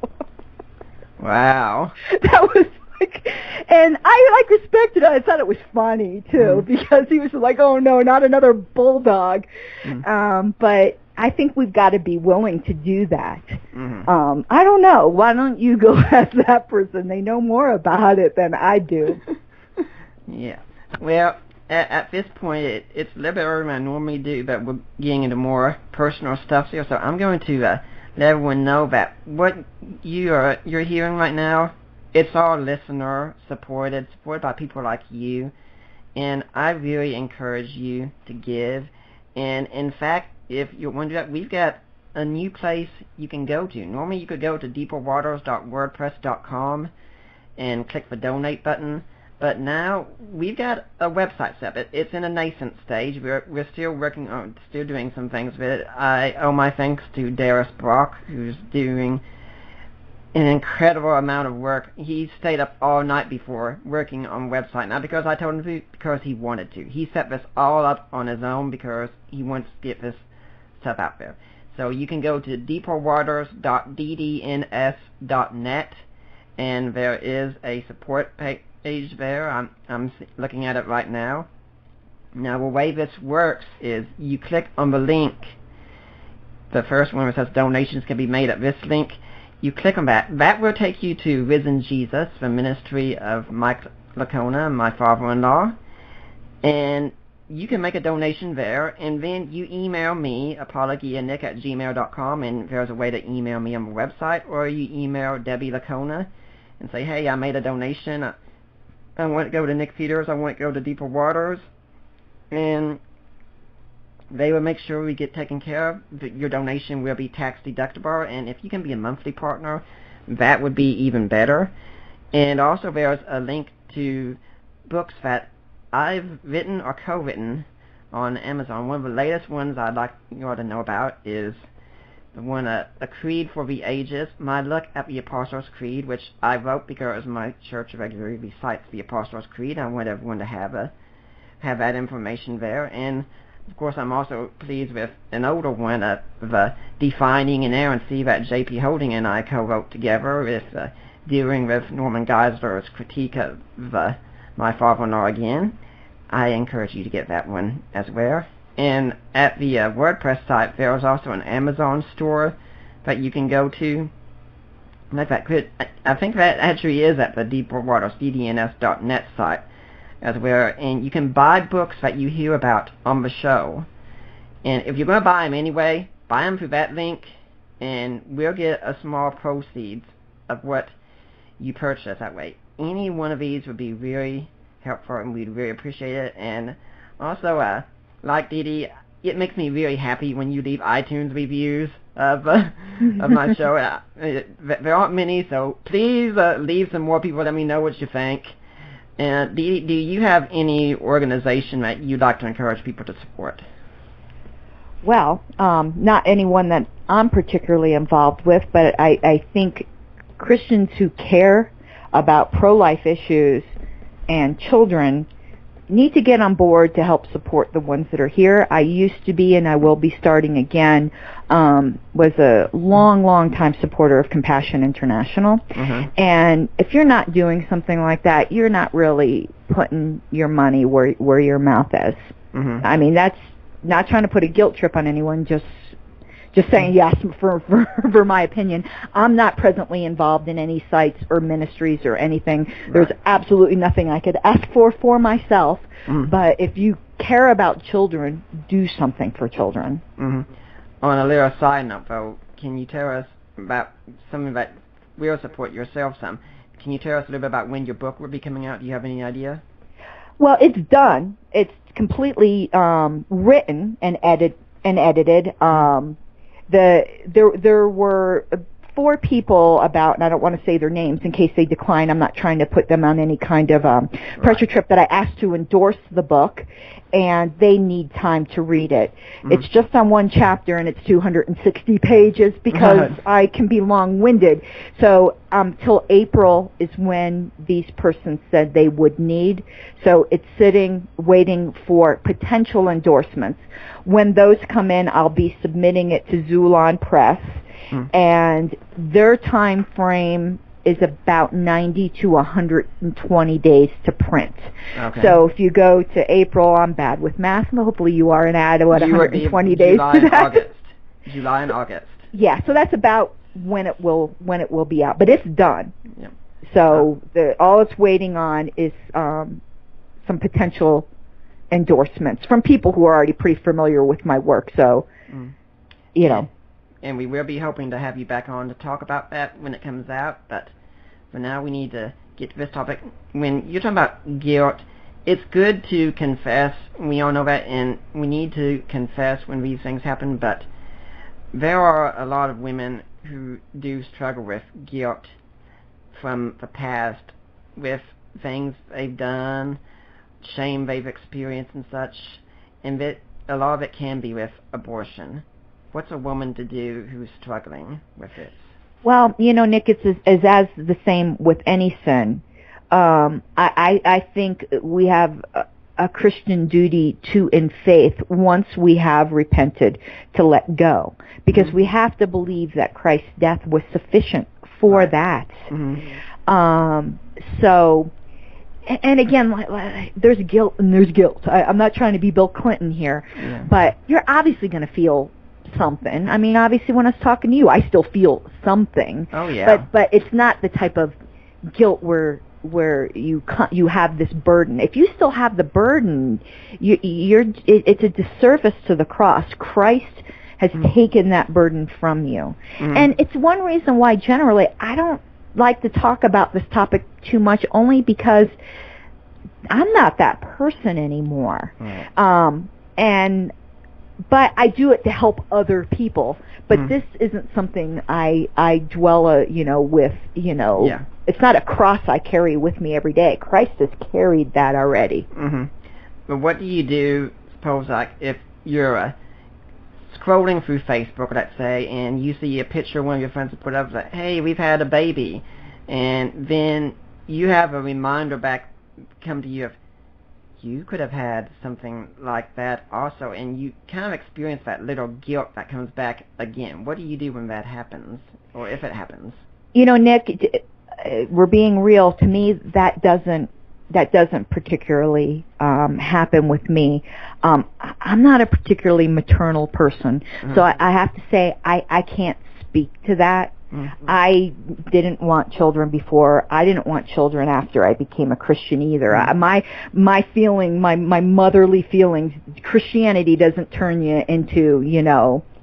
Wow. That was like, and I respected it. I thought it was funny too, because he was like, "Oh no, not another bulldog." But I think we've got to be willing to do that. I don't know. Why don't you go ask that person? They know more about it than I do. Yeah. Well, at this point, it's a little bit earlier than I normally do, but we're getting into more personal stuff here. So I'm going to let everyone know that what you're hearing right now, it's all listener supported by people like you. And I really encourage you to give. And in fact, if you want to do that, we've got a new place you can go to. Normally you could go to deeperwaters.wordpress.com and click the donate button. But now we've got a website set up. It's in a nascent stage. We're still working on, still doing some things with it. I owe my thanks to Darius Brock, who's doing an incredible amount of work. He stayed up all night before working on the website, not because I told him to, because he wanted to. He set this all up on his own because he wants to get this stuff out there. So you can go to deeperwaters.ddns.net, and there is a support page there. I'm looking at it right now. Now the way this works is you click on the link, the first one where it says donations can be made at this link. You click on that. That will take you to Risen Jesus, the ministry of Mike Lacona, my father-in-law, and you can make a donation there, and then you email me, apologianick@gmail.com, and there's a way to email me on the website, or you email Debbie Lacona and say, hey, I made a donation. I want to go to Nick Peters. I want to go to Deeper Waters, and they will make sure we get taken care of. Your donation will be tax deductible, and if you can be a monthly partner, that would be even better. And also there's a link to books that I've written or co-written on Amazon. One of the latest ones I'd like you all to know about is the one, A Creed for the Ages, My Look at the Apostles' Creed, which I wrote because my church regularly recites the Apostles' Creed. I want everyone to have that information there. And of course, I'm also pleased with an older one, the Defining Inerrancy, that J.P. Holding and I co-wrote together, dealing with Norman Geisler's critique of My Father-in-Law Again. I encourage you to get that one as well. And at the WordPress site, there is also an Amazon store that you can go to. I think that actually is at the deeperwatersddns.net site as well, and you can buy books that you hear about on the show. And if you're going to buy them anyway, buy them through that link, and we'll get a small proceeds of what you purchase that way. Any one of these would be really helpful, and we'd really appreciate it. And also, like Dee Dee, it makes me really happy when you leave iTunes reviews of my show. There aren't many, so please leave some more. People let me know what you think. And do you have any organization that you'd like to encourage people to support? Well, not anyone that I'm particularly involved with, but I think Christians who care about pro-life issues and children need to get on board to help support the ones that are here. I used to be, and I will be starting again, was a long time supporter of Compassion International. And if you're not doing something like that, you're not really putting your money where your mouth is. I mean, that's not trying to put a guilt trip on anyone, just saying yes for my opinion. I'm not presently involved in any sites or ministries or anything. Right. There's absolutely nothing I could ask for myself. But if you care about children, do something for children. On a little side note, though, can you tell us about something that will support yourself some? Can you tell us a little bit about when your book will be coming out? Do you have any idea? Well, it's done. It's completely written and edited. There were 4 people about, and I don't want to say their names in case they decline. I'm not trying to put them on any kind of pressure trip, that I asked to endorse the book, and they need time to read it. It's just on one chapter, and it's 260 pages because I can be long-winded. So till April is when these persons said they would need. So it's sitting, waiting for potential endorsements. When those come in, I'll be submitting it to Zulon Press. And their time frame is about 90 to 120 days to print. So if you go to April, I'm bad with math, and hopefully you are, and add 120 days to that. July and August. Yeah, so that's about when it will be out, but it's done. So all it's waiting on is some potential endorsements from people who are already pretty familiar with my work. So, you know. And we will be hoping to have you back on to talk about that when it comes out. But for now, we need to get to this topic. When you're talking about guilt, it's good to confess. We all know that, and we need to confess when these things happen. But there are a lot of women who do struggle with guilt from the past, with things they've done, shame they've experienced and such. And that a lot of it can be with abortion. What's a woman to do who's struggling with it? Well, Nick, it's as the same with any sin. I think we have a Christian duty to, in faith, once we have repented, to let go. Because we have to believe that Christ's death was sufficient for that. So, and again, there's guilt and there's guilt. I'm not trying to be Bill Clinton here, but you're obviously going to feel something. I mean, obviously, when I was talking to you, I still feel something. Oh yeah. But it's not the type of guilt where you have this burden. If you still have the burden, it's a disservice to the cross. Christ has taken that burden from you, and it's one reason why generally I don't like to talk about this topic too much, only because I'm not that person anymore. But I do it to help other people. But this isn't something I dwell, with, It's not a cross I carry with me every day. Christ has carried that already. But what do you do, suppose, like, if you're scrolling through Facebook, let's say, and you see a picture one of your friends has put up, like, hey, we've had a baby, and then you have a reminder back come to you of, you could have had something like that also, and you kind of experience that little guilt that comes back again. What do you do when that happens, or if it happens? Nick, we're being real. To me, that doesn't particularly happen with me. I'm not a particularly maternal person, so I have to say I can't speak to that. I didn't want children before. I didn't want children after I became a Christian either. My motherly feelings, Christianity doesn't turn you into,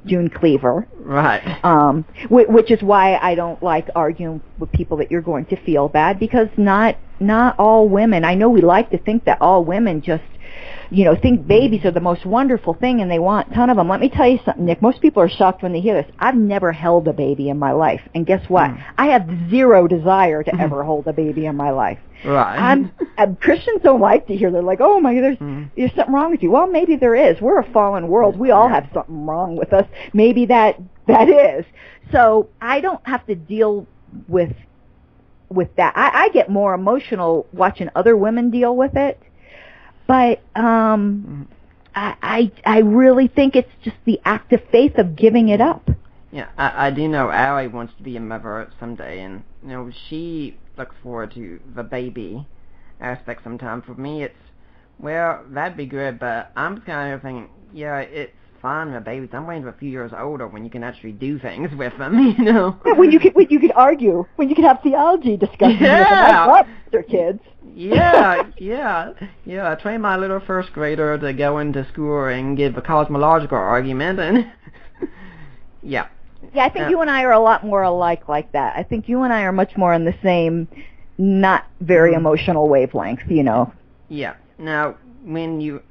June Cleaver. Right. Which is why I don't like arguing with people that you're going to feel bad, because not all women, I know we like to think that all women just, think babies are the most wonderful thing and they want a ton of them. Let me tell you something, Nick. Most people are shocked when they hear this. I've never held a baby in my life. And guess what? I have zero desire to ever hold a baby in my life. Right. Christians don't like to hear. They're like, oh my, there's something wrong with you. Well, maybe there is. We're a fallen world. We all have something wrong with us. Maybe that is. So I don't have to deal with that. I get more emotional watching other women deal with it. But I really think it's just the act of faith of giving it up. Yeah, I do know Allie wants to be a mother someday, and she looks forward to the baby aspect sometimes. For me, it's, well, that'd be good, but I'm kind of thinking, yeah, it's fine with babies. I'm waiting for a few years older when you can actually do things with them, Yeah, when you could argue, when you could have theology discussions with them. I love their kids. I trained my little first grader to go into school and give a cosmological argument, and yeah, I think you and I are a lot more alike like that. I think you and I are much more on the same, not very emotional wavelength, Yeah. Now, when you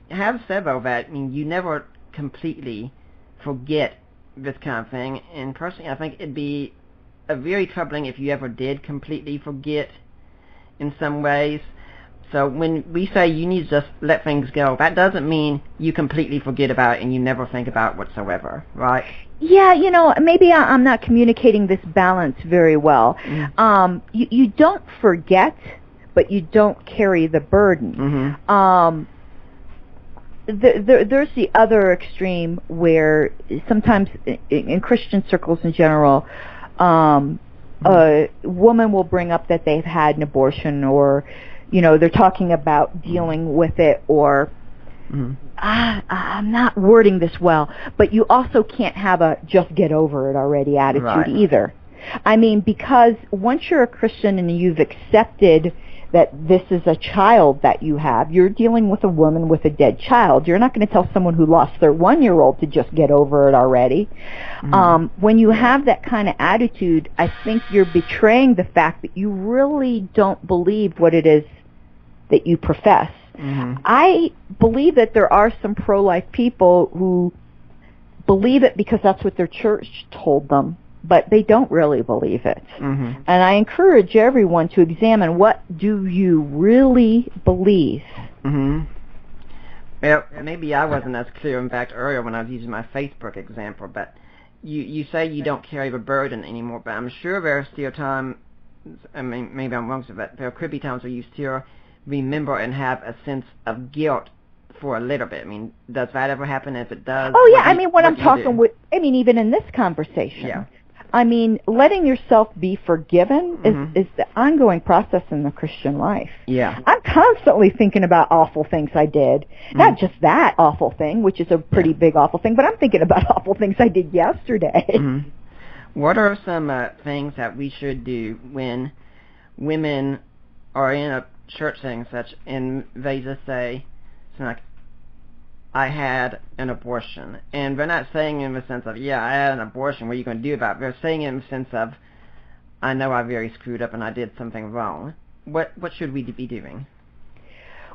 have said all that, I mean, you never completely forget this kind of thing, and personally, I think it'd be very troubling if you ever did completely forget in some ways. So when we say you need to just let things go, that doesn't mean you completely forget about it and you never think about it whatsoever, right? Yeah, maybe I'm not communicating this balance very well. You don't forget, but you don't carry the burden. There's the other extreme where sometimes in Christian circles in general, a woman will bring up that they've had an abortion, or they're talking about dealing with it, or I'm not wording this well, but you also can't have a just get over it already attitude either. I mean, because once you're a Christian and you've accepted that this is a child that you have, you're dealing with a woman with a dead child. You're not going to tell someone who lost their 1-year-old to just get over it already. When you have that kind of attitude, I think you're betraying the fact that you really don't believe what it is that you profess. I believe that there are some pro-life people who believe it because that's what their church told them, but they don't really believe it. And I encourage everyone to examine, what do you really believe? Well, maybe I wasn't as clear, in fact, earlier when I was using my Facebook example, but you say you don't carry the burden anymore, but I'm sure there are still times, I mean, maybe I'm wrong, but there could be times where you still remember and have a sense of guilt for a little bit. I mean, does that ever happen? If it does, oh yeah, I mean, when I'm talking with, I mean, even in this conversation, yeah. I mean, letting yourself be forgiven is the ongoing process in the Christian life. Yeah. I'm constantly thinking about awful things I did. Not just that awful thing, which is a pretty big awful thing, but I'm thinking about awful things I did yesterday. What are some things that we should do when women are in a church setting such, and they just say, something like, I had an abortion. And they're not saying in the sense of, yeah, I had an abortion, what are you going to do about it? They're saying in the sense of, I know I very screwed up and I did something wrong. What should we be doing?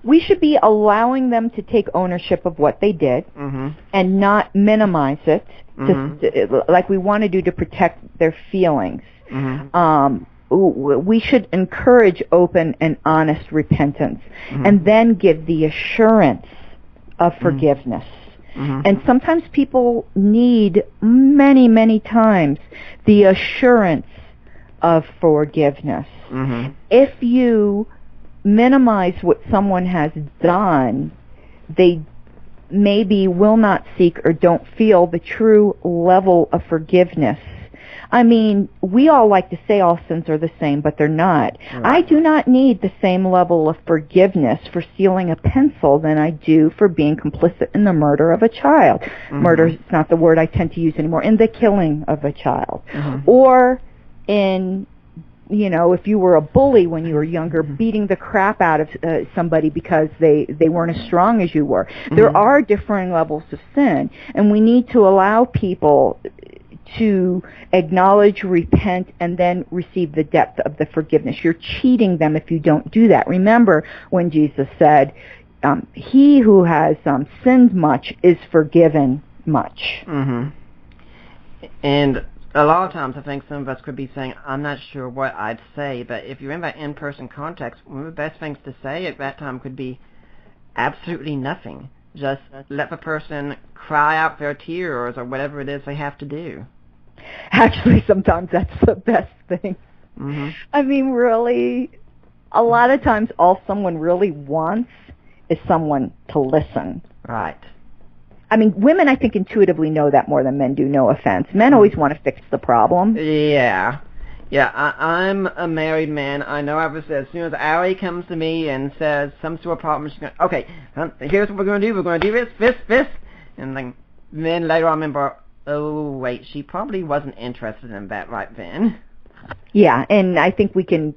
We should be allowing them to take ownership of what they did and not minimize it, like we want to do to protect their feelings. We should encourage open and honest repentance and then give the assurance of forgiveness. And sometimes people need many, many times the assurance of forgiveness. If you minimize what someone has done, they maybe will not seek or don't feel the true level of forgiveness. I mean, we all like to say all sins are the same, but they're not. Right. I do not need the same level of forgiveness for stealing a pencil than I do for being complicit in the murder of a child. Murder is not the word I tend to use anymore. In the killing of a child. Or in, you know, if you were a bully when you were younger, beating the crap out of somebody because they weren't as strong as you were. There are differing levels of sin, and we need to allow people to acknowledge, repent, and then receive the depth of the forgiveness. You're cheating them if you don't do that. Remember when Jesus said, he who has sinned much is forgiven much. And a lot of times I think some of us could be saying, I'm not sure what I'd say, but if you're in that in-person context, one of the best things to say at that time could be absolutely nothing. Just let the person cry out their tears or whatever it is they have to do. Actually, sometimes that's the best thing. I mean, really, a lot of times all someone really wants is someone to listen. Right. I mean, women, I think, intuitively know that more than men do, no offense. Men always want to fix the problem. Yeah. Yeah, I'm a married man. I know as soon as Allie comes to me and says some sort of problem, she's going, okay, here's what we're going to do. We're going to do this. And then later I remember, oh, wait, she probably wasn't interested in that right then. Yeah, and I think we can,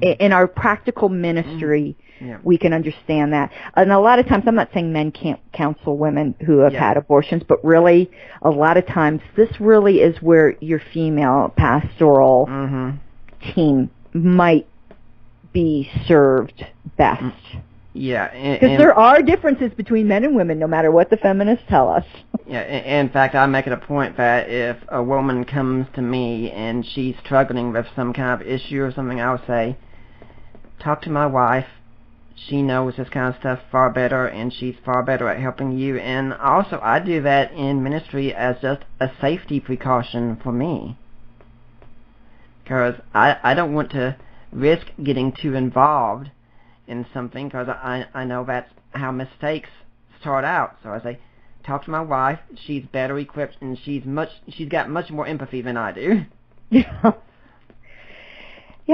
in our practical ministry, we can understand that. And a lot of times, I'm not saying men can't counsel women who have had abortions, but really, a lot of times, this really is where your female pastoral team might be served best. Yeah. Because there are differences between men and women, no matter what the feminists tell us. Yeah, in fact, I make it a point that if a woman comes to me and she's struggling with some kind of issue or something, I'll say, talk to my wife. She knows this kind of stuff far better, and she's far better at helping you. And also, I do that in ministry as just a safety precaution for me. Because I don't want to risk getting too involved in something, because I know that's how mistakes start out. So I say, talk to my wife. She's better equipped, and she's got much more empathy than I do. Yeah,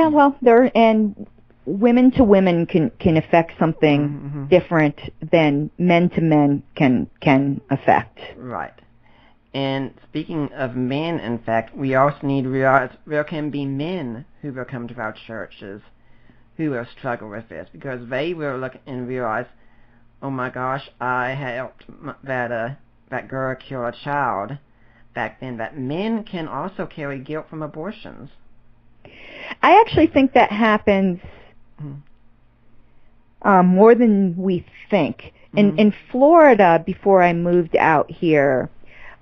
well, women to women can affect something different than men to men can affect. Right. And speaking of men, in fact, we also need to realize there can be men who will come to our churches who will struggle with this, because they will look and realize, oh my gosh, I helped that girl kill a child back then. That men can also carry guilt from abortions. I actually think that happens more than we think. In Florida, before I moved out here,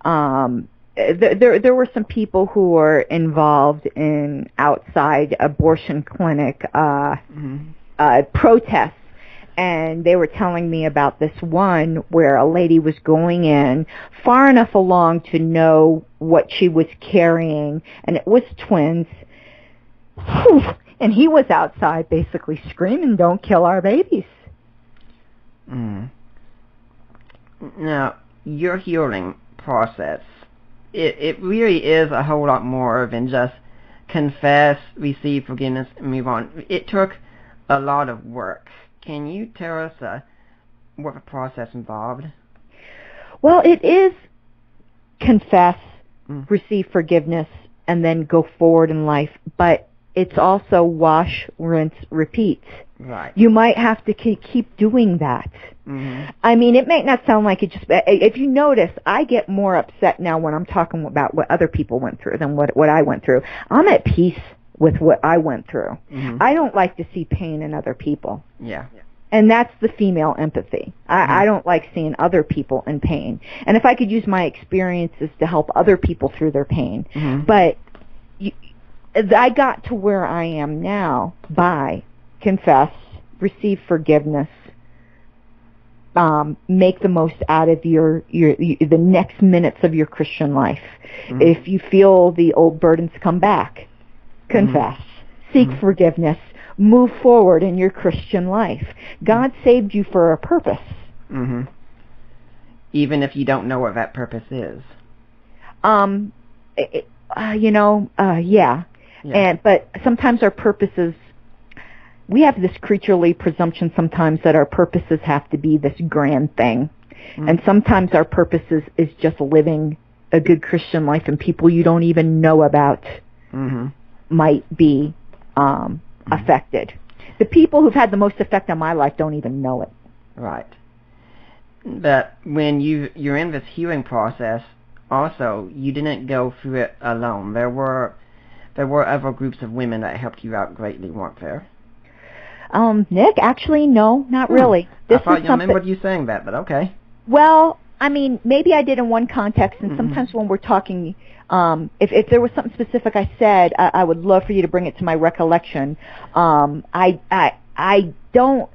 there were some people who were involved in outside abortion clinic protests, and they were telling me about this one where a lady was going in far enough along to know what she was carrying, and it was twins. Whew. And he was outside basically screaming, "Don't kill our babies." Mm. Now, your healing process, it really is a whole lot more than just confess, receive forgiveness, and move on. It took a lot of work. Can you tell us what the process involved? Well, it is confess, receive forgiveness, and then go forward in life. But it's also wash, rinse, repeat. Right. You might have to keep doing that. Mm-hmm. I mean, it may not sound like it just... If you notice, I get more upset now when I'm talking about what other people went through than what I went through. I'm at peace with what I went through. Mm-hmm. I don't like to see pain in other people. Yeah. And that's the female empathy. I don't like seeing other people in pain. And if I could use my experiences to help other people through their pain. Mm-hmm. But I got to where I am now by confess, receive forgiveness, make the most out of the next minutes of your Christian life. Mm-hmm. If you feel the old burdens come back, confess, seek forgiveness, move forward in your Christian life. God saved you for a purpose. Mm-hmm. Even if you don't know what that purpose is. Yeah. But sometimes our purposes, we have this creaturely presumption sometimes that our purposes have to be this grand thing. Mm-hmm. And sometimes our purposes is just living a good Christian life, and people you don't even know about might be affected. The people who've had the most effect on my life don't even know it. Right. But when you're in this healing process, also, you didn't go through it alone. There were other groups of women that helped you out greatly, weren't there? Nick, actually, no, not really. I thought you remembered you saying that, but okay. Well, I mean, maybe I did in one context, and sometimes when we're talking, if there was something specific I said, I would love for you to bring it to my recollection. I don't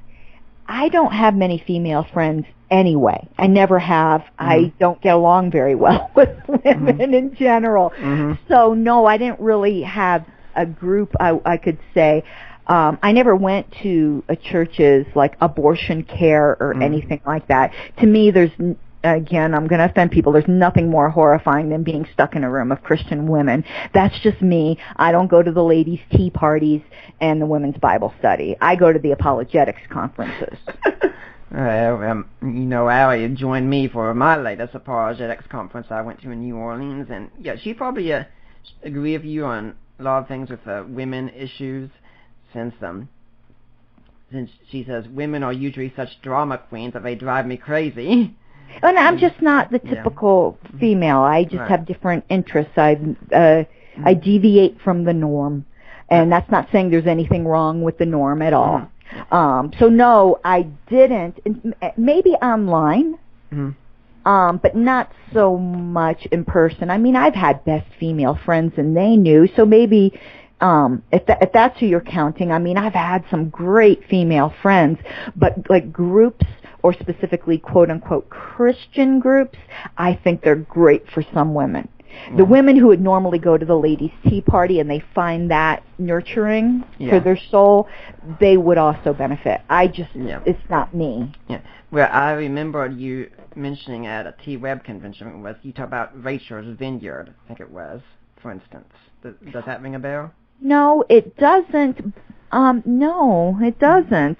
have many female friends anyway. I never have. I don't get along very well with women in general. So no, I didn't really have a group I could say. I never went to churches like abortion care or anything like that. To me, again, I'm going to offend people. There's nothing more horrifying than being stuck in a room of Christian women. That's just me. I don't go to the ladies' tea parties and the women's Bible study. I go to the apologetics conferences. Well, Allie joined me for my latest apologetics conference I went to in New Orleans, and yeah, she probably agree with you on a lot of things with women issues, since she says women are usually such drama queens that they drive me crazy. And I'm just not the typical female. I just have different interests. I deviate from the norm, and that's not saying there's anything wrong with the norm at all. So no, I didn't. Maybe online, but not so much in person. I mean, I've had best female friends, and they knew. So maybe if that's who you're counting, I mean, I've had some great female friends, but like groups, or specifically quote-unquote Christian groups, I think they're great for some women. The women who would normally go to the ladies' tea party and they find that nurturing for their soul, they would also benefit. It's not me. Yeah. Well, I remember you mentioning at a T-Web convention, you talked about Rachel's Vineyard, I think it was, for instance. Does that ring a bell? No, it doesn't. No, it doesn't.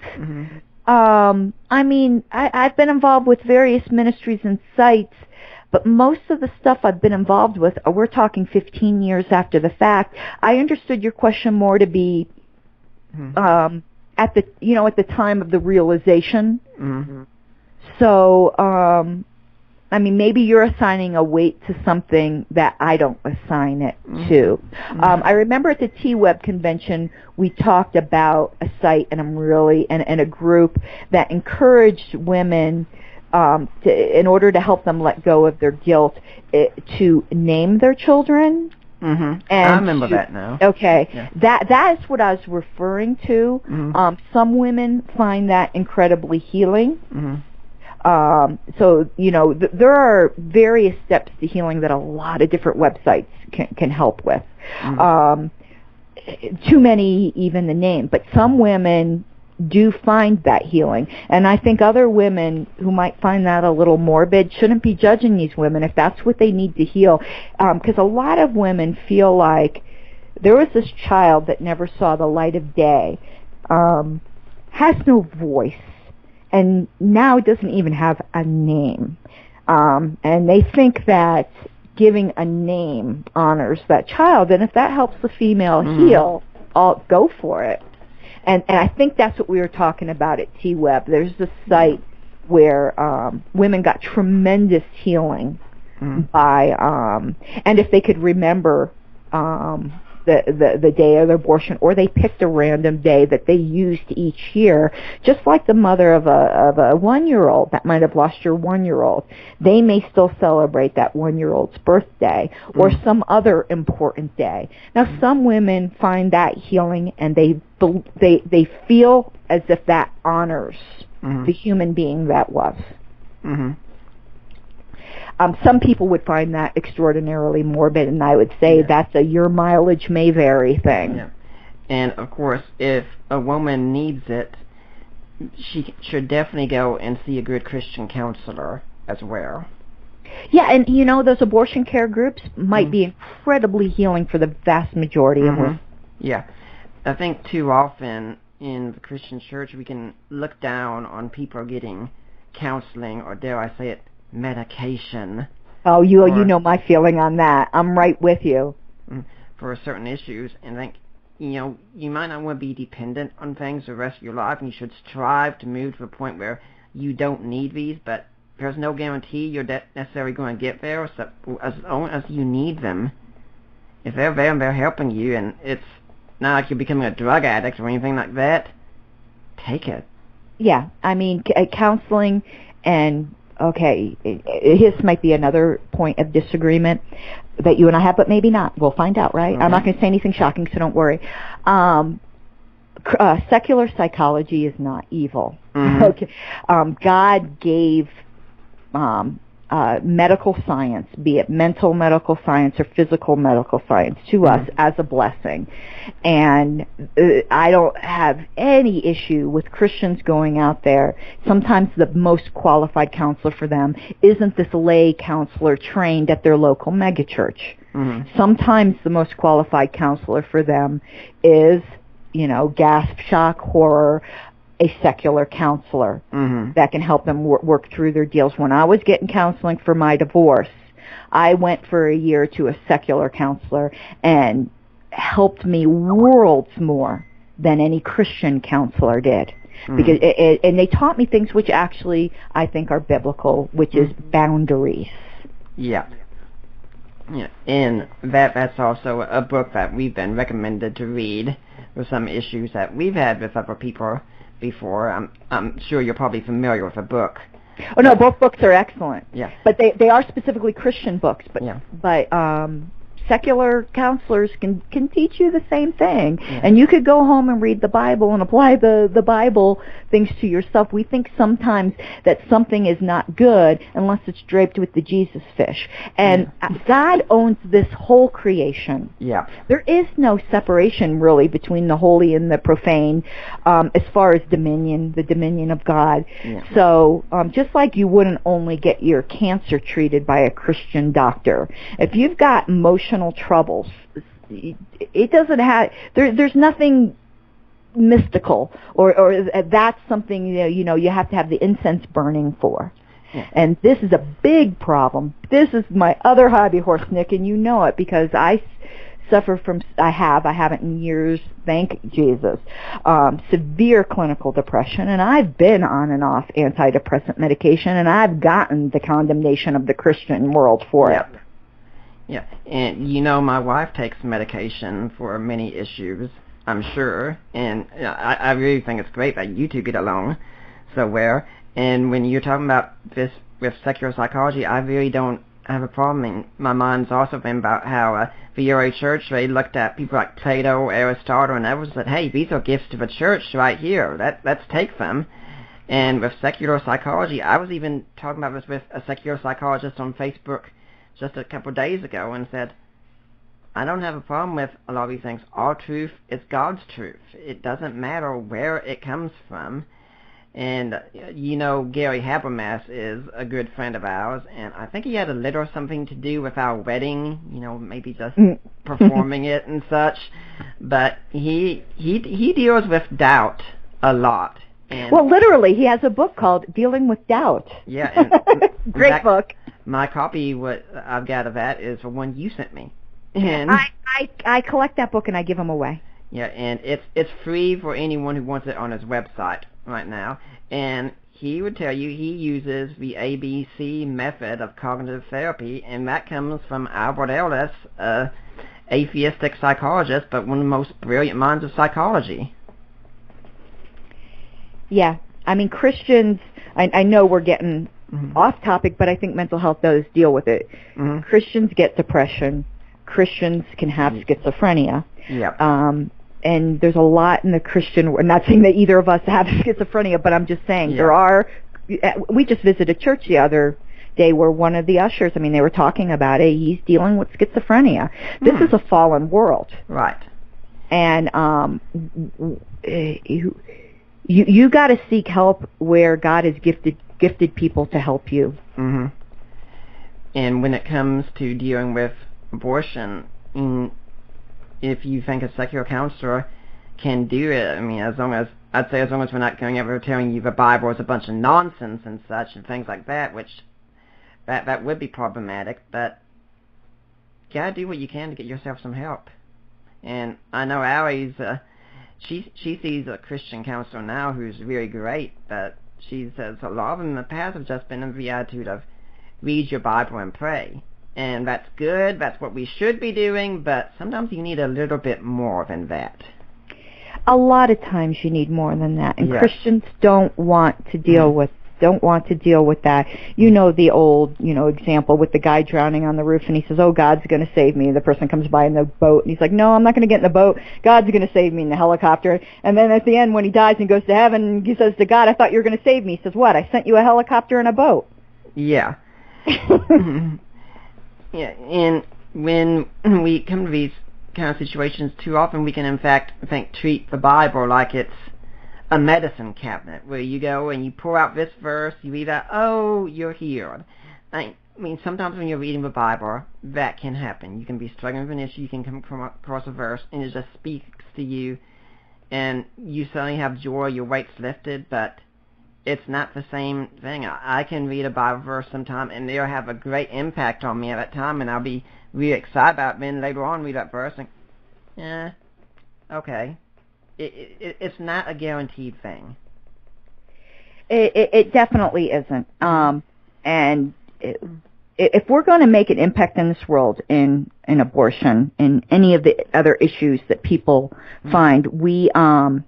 I mean, I've been involved with various ministries and sites, but most of the stuff I've been involved with, we're talking 15 years after the fact. I understood your question more to be at the time of the realization. So, I mean, maybe you're assigning a weight to something that I don't assign it to. I remember at the T-Web convention, we talked about a site and a group that encouraged women in order to help them let go of their guilt, to name their children Mm-hmm. And I remember that now. Okay. Yeah. That is what I was referring to. Mm-hmm. Some women find that incredibly healing. Mm-hmm. So, there are various steps to healing that a lot of different websites can help with. Mm-hmm. Too many even to name, but some women do find that healing. And I think other women who might find that a little morbid shouldn't be judging these women if that's what they need to heal. Because a lot of women feel like there was this child that never saw the light of day, has no voice, and now doesn't even have a name. And they think that giving a name honors that child, and if that helps the female heal, I'll go for it. And I think that's what we were talking about at T-Web. There's this site where women got tremendous healing by, and if they could remember the day of their abortion, or they picked a random day that they used each year, just like the mother of a 1-year-old that might have lost your 1-year-old. They may still celebrate that 1-year-old's birthday or some other important day. Now, some women find that healing, and they feel as if that honors the human being that was. Mm-hmm. Some people would find that extraordinarily morbid, and I would say that's a your mileage may vary thing. Yeah. And, of course, if a woman needs it, she should definitely go and see a good Christian counselor as well. Yeah, and, those abortion care groups might be incredibly healing for the vast majority of women. Yeah. I think too often in the Christian church we can look down on people getting counseling, or dare I say it, medication. Oh, you know my feeling on that. I'm right with you. For certain issues, and think, you might not want to be dependent on things the rest of your life, and you should strive to move to a point where you don't need these, but there's no guarantee you're necessarily going to get there, so as long as you need them. If they're there and they're helping you, and it's not like you're becoming a drug addict or anything like that, take it. Yeah, I mean, counseling and... Okay, this might be another point of disagreement that you and I have, but maybe not. We'll find out, right? I'm not going to say anything shocking, so don't worry. Secular psychology is not evil. Okay, God gave medical science, be it mental medical science or physical medical science, to us as a blessing. And I don't have any issue with Christians going out there. Sometimes the most qualified counselor for them isn't this lay counselor trained at their local megachurch. Sometimes the most qualified counselor for them is, gasp, shock, horror, a secular counselor that can help them work through their deals. When I was getting counseling for my divorce, I went for a year to a secular counselor and helped me worlds more than any Christian counselor did. Because and they taught me things which actually I think are biblical, which is boundaries. Yeah. Yeah, and that's also a book that we've been recommended to read with some issues that we've had with other people before. I'm sure you're probably familiar with the book. Oh no, both books are excellent. Yeah. But they are specifically Christian books. But yeah. But secular counselors can teach you the same thing. Yeah. And you could go home and read the Bible and apply the Bible things to yourself. We think sometimes that something is not good unless it's draped with the Jesus fish. And God owns this whole creation. Yeah. There is no separation really between the holy and the profane as far as dominion, the dominion of God. Yeah. So just like you wouldn't only get your cancer treated by a Christian doctor, if you've got emotional troubles, it doesn't have, there's nothing mystical or that's something you have to have the incense burning for. Yeah. And this is a big problem. This is my other hobby horse, Nick, and you know it because I suffer from, I haven't in years, thank Jesus, severe clinical depression, and I've been on and off antidepressant medication, and I've gotten the condemnation of the Christian world for it. Yeah, and my wife takes medication for many issues, I'm sure, and I really think it's great that you two get along so well. And when you're talking about this with secular psychology, I really don't have a problem. And my mind's also been about how the early church, they looked at people like Plato, Aristotle, and others said, hey, these are gifts to the church right here. Let's take them. And with secular psychology, I was even talking about this with a secular psychologist on Facebook just a couple of days ago and said, I don't have a problem with a lot of these things. All truth is God's truth. It doesn't matter where it comes from. And, Gary Habermas is a good friend of ours, and I think he had a little something to do with our wedding, maybe just performing it and such. But he deals with doubt a lot. And well, literally, he has a book called Dealing with Doubt. Yeah. And Great book. My copy, what I've got of that, is the one you sent me. And I collect that book and I give them away. Yeah, and it's free for anyone who wants it on his website right now. And he would tell you he uses the ABC method of cognitive therapy, and that comes from Albert Ellis, atheistic psychologist, but one of the most brilliant minds of psychology. Yeah, I mean, Christians, I know we're getting off topic, but I think mental health does deal with it. Christians get depression. Christians can have schizophrenia. Yep. And there's a lot in the Christian, I'm not saying that either of us have schizophrenia, but I'm just saying there are, we just visited a church the other day where one of the ushers, they were talking about it, he's dealing with schizophrenia. This is a fallen world. Right. And you got to seek help where God has gifted people to help you. Mm-hmm. And when it comes to dealing with abortion, if you think a secular counselor can do it, as long as we're not going over telling you the Bible is a bunch of nonsense and such and things like that, which that would be problematic, but you gotta do what you can to get yourself some help. And I know Allie's, she sees a Christian counselor now who's really great, but she says a lot of them in the past have just been in the attitude of read your Bible and pray. And that's good, that's what we should be doing, but sometimes you need a little bit more than that. A lot of times you need more than that, and yes. Christians don't want to deal with that. The old, example with the guy drowning on the roof, and he says, oh, God's going to save me. The person comes by in the boat, and he's like, no, I'm not going to get in the boat. God's going to save me in the helicopter. And then at the end, when he dies and goes to heaven, he says to God, I thought you were going to save me. He says, what? I sent you a helicopter and a boat. Yeah. Yeah, and when we come to these kind of situations, too often we can, in fact, treat the Bible like it's a medicine cabinet, where you go and you pull out this verse, you read that, oh, you're healed. Sometimes when you're reading the Bible, that can happen. You can be struggling with an issue, you can come across a verse, and it just speaks to you, and you suddenly have joy, your weight's lifted, but it's not the same thing. I can read a Bible verse sometime, and they'll have a great impact on me at that time, and I'll be really excited about it. Then later on, read that verse, and, okay. It's not a guaranteed thing. It definitely isn't. And if we're going to make an impact in this world, in abortion, in any of the other issues that people find, we have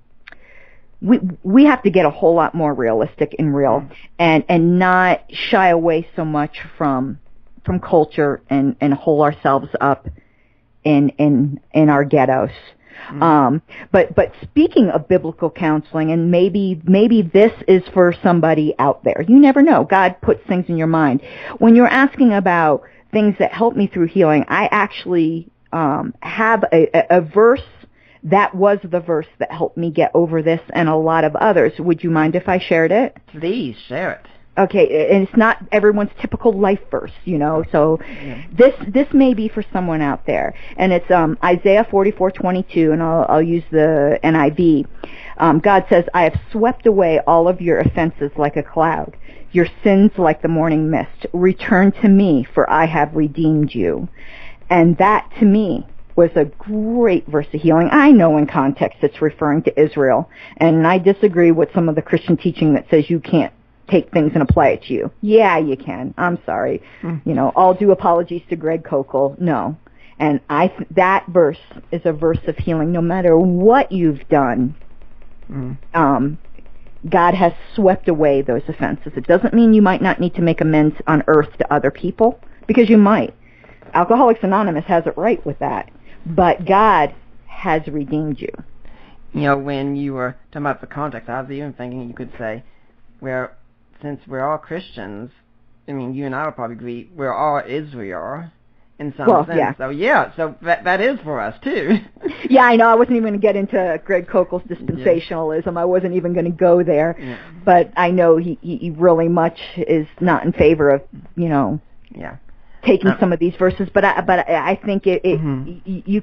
to get a whole lot more realistic and real, and not shy away so much from culture and hole ourselves up in our ghettos. But speaking of biblical counseling, and maybe this is for somebody out there. You never know. God puts things in your mind. When you're asking about things that help me through healing, I actually have a verse that was the verse that helped me get over this and a lot of others. Would you mind if I shared it? Please share it. Okay, and it's not everyone's typical life verse, so this may be for someone out there. And it's Isaiah 44:22, and I'll use the NIV. God says, I have swept away all of your offenses like a cloud, your sins like the morning mist. Return to me, for I have redeemed you. And that, to me, was a great verse of healing. I know in context it's referring to Israel, and I disagree with some of the Christian teaching that says you can't take things and apply it to you. Yeah, you can. I'm sorry. All due apologies to Greg Kokel. No. And that verse is a verse of healing. No matter what you've done, God has swept away those offenses. It doesn't mean you might not need to make amends on earth to other people. because you might. Alcoholics Anonymous has it right with that. But God has redeemed you. You know, when you were talking about the context, I was even thinking you could say, well, since we're all Christians, I mean, you and I would probably agree, we're all Israel in some sense. Yeah. So that is for us, too. Yeah, I know. I wasn't even going to get into Greg Koukl's dispensationalism. Yeah. I wasn't even going to go there. Yeah. But I know he really much is not in favor of, taking some of these verses. But I think you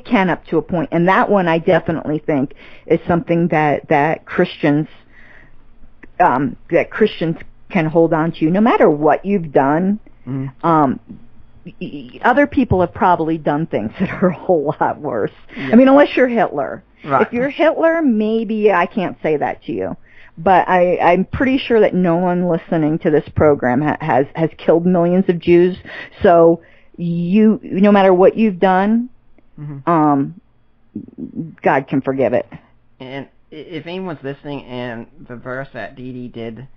can up to a point. And that one I definitely think is something that Christians can hold on to, no matter what you've done. Other people have probably done things that are a whole lot worse. Yeah. I mean, unless you're Hitler. Right. If you're Hitler, maybe I can't say that to you. But I'm pretty sure that no one listening to this program has killed millions of Jews. So no matter what you've done, God can forgive it. And if anyone's listening and the verse that Dee Dee did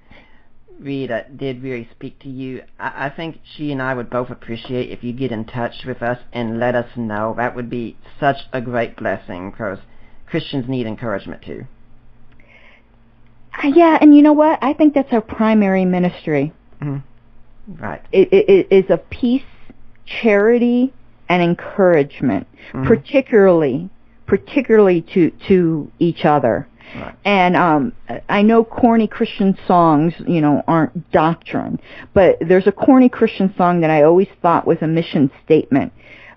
read did really speak to you, I think she and I would both appreciate if you get in touch with us and let us know. That would be such a great blessing, because Christians need encouragement too. Yeah, and you know what? I think that's our primary ministry. Right. It is of peace, charity, and encouragement, particularly to each other. Right. And I know corny Christian songs, aren't doctrine, but there's a corny Christian song that I always thought was a mission statement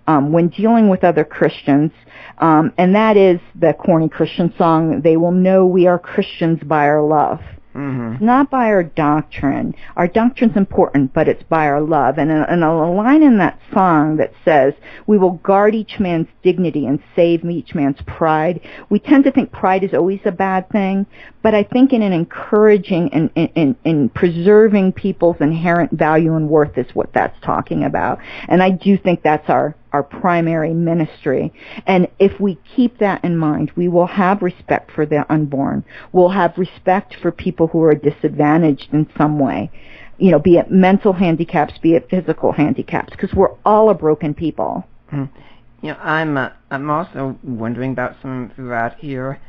when dealing with other Christians, and that is the corny Christian song, "They will know we are Christians by our love." It's not by our doctrine. Our doctrine's important, but it's by our love. And a line in that song that says, "We will guard each man's dignity and save each man's pride." We tend to think pride is always a bad thing, but I think in an encouraging and in preserving people's inherent value and worth is what that's talking about. And I do think that's our primary ministry. And if we keep that in mind, we will have respect for the unborn. We'll have respect for people who are disadvantaged in some way, be it mental handicaps, be it physical handicaps, because we're all a broken people. I'm also wondering about some throughout here.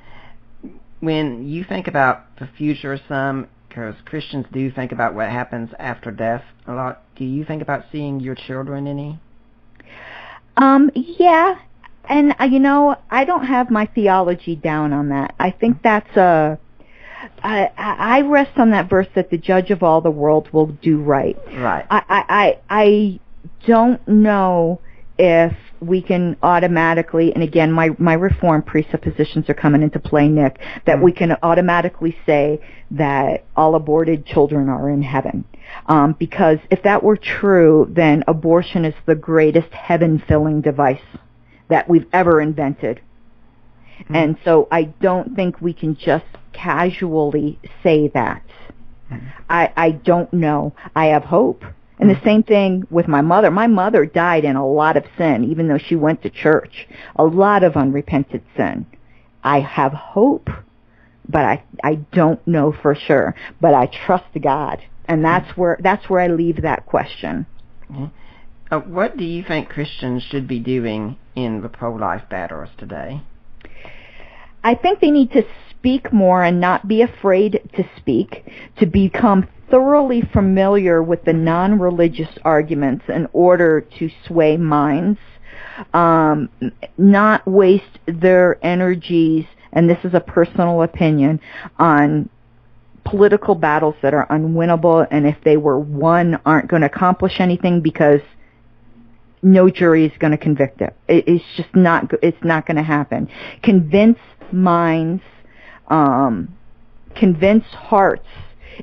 When you think about the future some, because Christians do think about what happens after death a lot, do you think about seeing your children any? Yeah, and I don't have my theology down on that. I think that's I rest on that verse that the judge of all the world will do right. Right. I don't know if we can automatically, and again, my Reformed presuppositions are coming into play, Nick, that we can automatically say that all aborted children are in heaven. Because if that were true, then abortion is the greatest heaven-filling device that we've ever invented. And so I don't think we can just casually say that. I don't know. I have hope. And the same thing with my mother. My mother died in a lot of sin, even though she went to church. A lot of unrepented sin. I have hope, but I don't know for sure. But I trust God, and that's where I leave that question. What do you think Christians should be doing in the pro-life battles today? I think they need to speak more and not be afraid to speak, to become thoroughly familiar with the non-religious arguments in order to sway minds, not waste their energies, and this is a personal opinion, on political battles that are unwinnable, and if they were won, aren't going to accomplish anything because no jury is going to convict it. It's just not. It's not going to happen. Convince minds, convince hearts.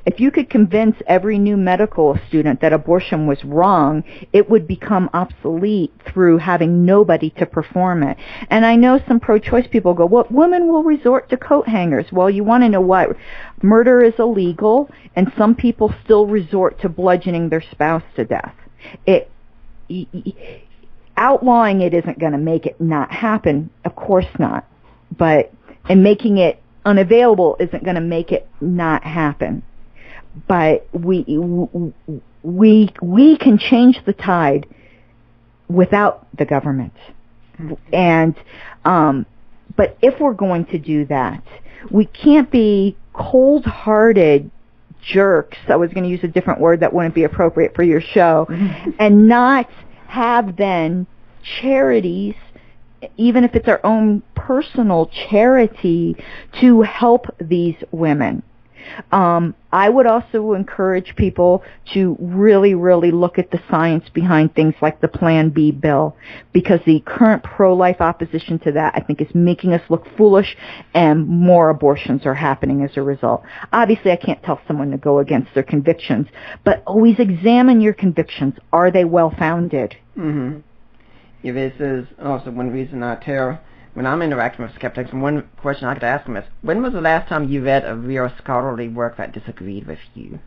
If you could convince every new medical student that abortion was wrong, it would become obsolete through having nobody to perform it. And I know some pro-choice people go, well, women will resort to coat hangers. Well, you want to know what? Murder is illegal, and some people still resort to bludgeoning their spouse to death. Outlawing it isn't going to make it not happen. Of course not. And making it unavailable isn't going to make it not happen. But we can change the tide without the government. And but if we're going to do that, we can't be cold-hearted jerks. I was going to use a different word that wouldn't be appropriate for your show, and not have then charities, even if it's our own personal charity, to help these women. I would also encourage people to really, really look at the science behind things like the Plan B bill, because the current pro-life opposition to that, I think, is making us look foolish, and more abortions are happening as a result. Obviously, I can't tell someone to go against their convictions, but always examine your convictions. Are they well-founded? Mm-hmm. Yeah, this is also one reason I tell, when I'm interacting with skeptics, one question I could ask them is, when was the last time you read a real scholarly work that disagreed with you?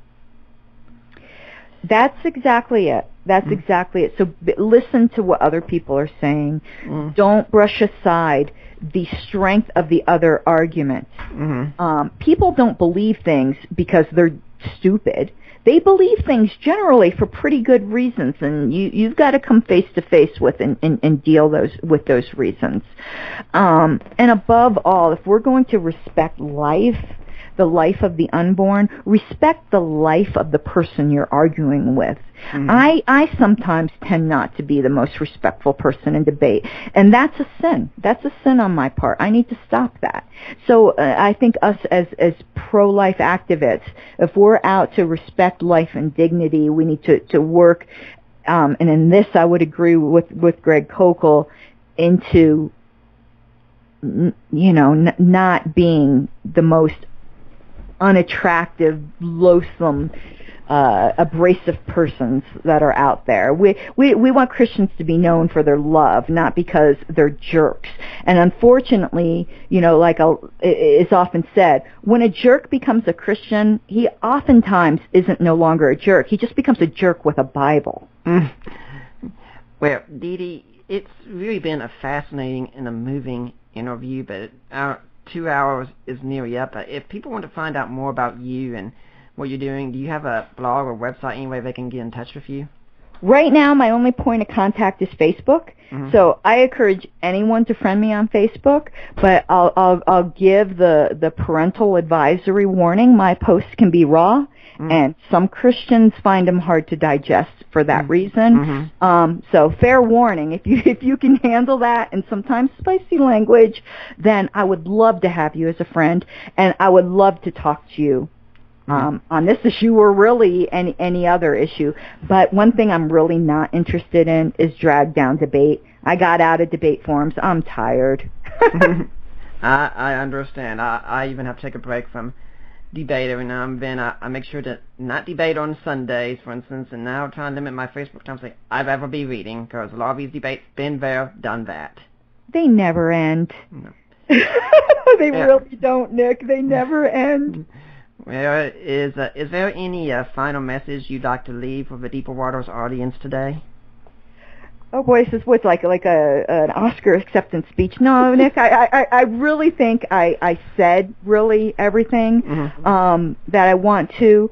That's exactly it. That's exactly it. So listen to what other people are saying. Don't brush aside the strength of the other argument. People don't believe things because they're stupid. They believe things generally for pretty good reasons, and you've got to come face to face with and deal with those reasons. And above all, if we're going to respect life, the life of the unborn, respect the life of the person you're arguing with. I sometimes tend not to be the most respectful person in debate, and that's a sin. That's a sin on my part. I need to stop that. So I think us as pro-life activists, if we're out to respect life and dignity, we need to work, and in this I would agree with Greg Kokel, into not being the most unattractive, loathsome, abrasive persons that are out there. We want Christians to be known for their love, not because they're jerks. And unfortunately, like it's often said, when a jerk becomes a Christian, he oftentimes isn't no longer a jerk. He just becomes a jerk with a Bible. Well, Dee Dee, it's really been a fascinating and a moving interview, but our 2 hours is nearly up. If people want to find out more about you and what you're doing, do you have a blog or website, any way they can get in touch with you? Right now, my only point of contact is Facebook. So I encourage anyone to friend me on Facebook, but I'll give the parental advisory warning. My posts can be raw, and some Christians find them hard to digest for that reason. So fair warning, if you can handle that and sometimes spicy language, then I would love to have you as a friend, and I would love to talk to you on this issue or really any other issue. But one thing I'm really not interested in is drag down debate. I got out of debate forums. I'm tired. I understand. I even have to take a break from debate every now and then. I make sure to not debate on Sundays, for instance, and now trying to limit my Facebook time so I'd ever be reading, because a lot of these debates, been there, done that. They never end. No. They really don't, Nick. They never end. Well, is there any final message you'd like to leave for the Deeper Waters audience today? Oh boy, this is what's like an Oscar acceptance speech. No, Nick, I really think I said really everything that I want to,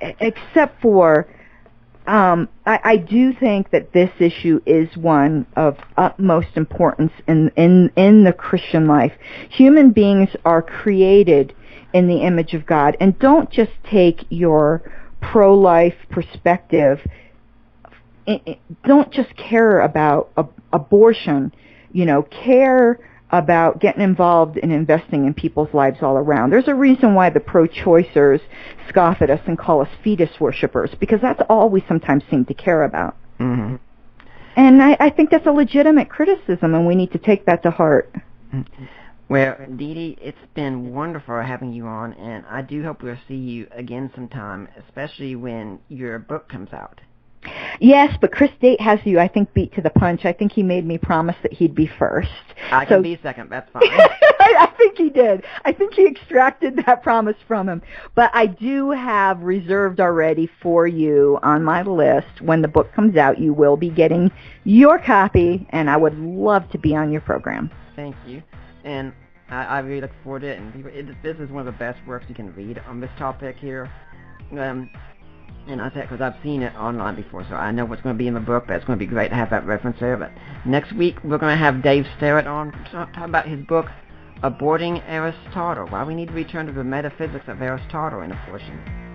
except for I do think that this issue is one of utmost importance in the Christian life. Human beings are created in the image of God, and don't just take your pro-life perspective. Don't just care about abortion, care about getting involved in investing in people's lives all around. There's a reason why the pro-choicers scoff at us and call us fetus worshippers, because that's all we sometimes seem to care about. And I think that's a legitimate criticism, and we need to take that to heart. Well, Dee Dee, it's been wonderful having you on, and I do hope we'll see you again sometime, especially when your book comes out. Yes, but Chris Date has you, I think, beat to the punch. I think he made me promise that he'd be first. I can be second. That's fine. I think he did. I think he extracted that promise from him. But I do have reserved already for you on my list. When the book comes out, you will be getting your copy, and I would love to be on your program. Thank you. And I really look forward to it. And this is one of the best works you can read on this topic here. And I said, because I've seen it online before, so I know what's going to be in the book, but it's going to be great to have that reference there. But next week, we're going to have Dave Sterrett on, talk about his book, Aborting Aristotle, Why We Need to Return to the Metaphysics of Aristotle in a portion.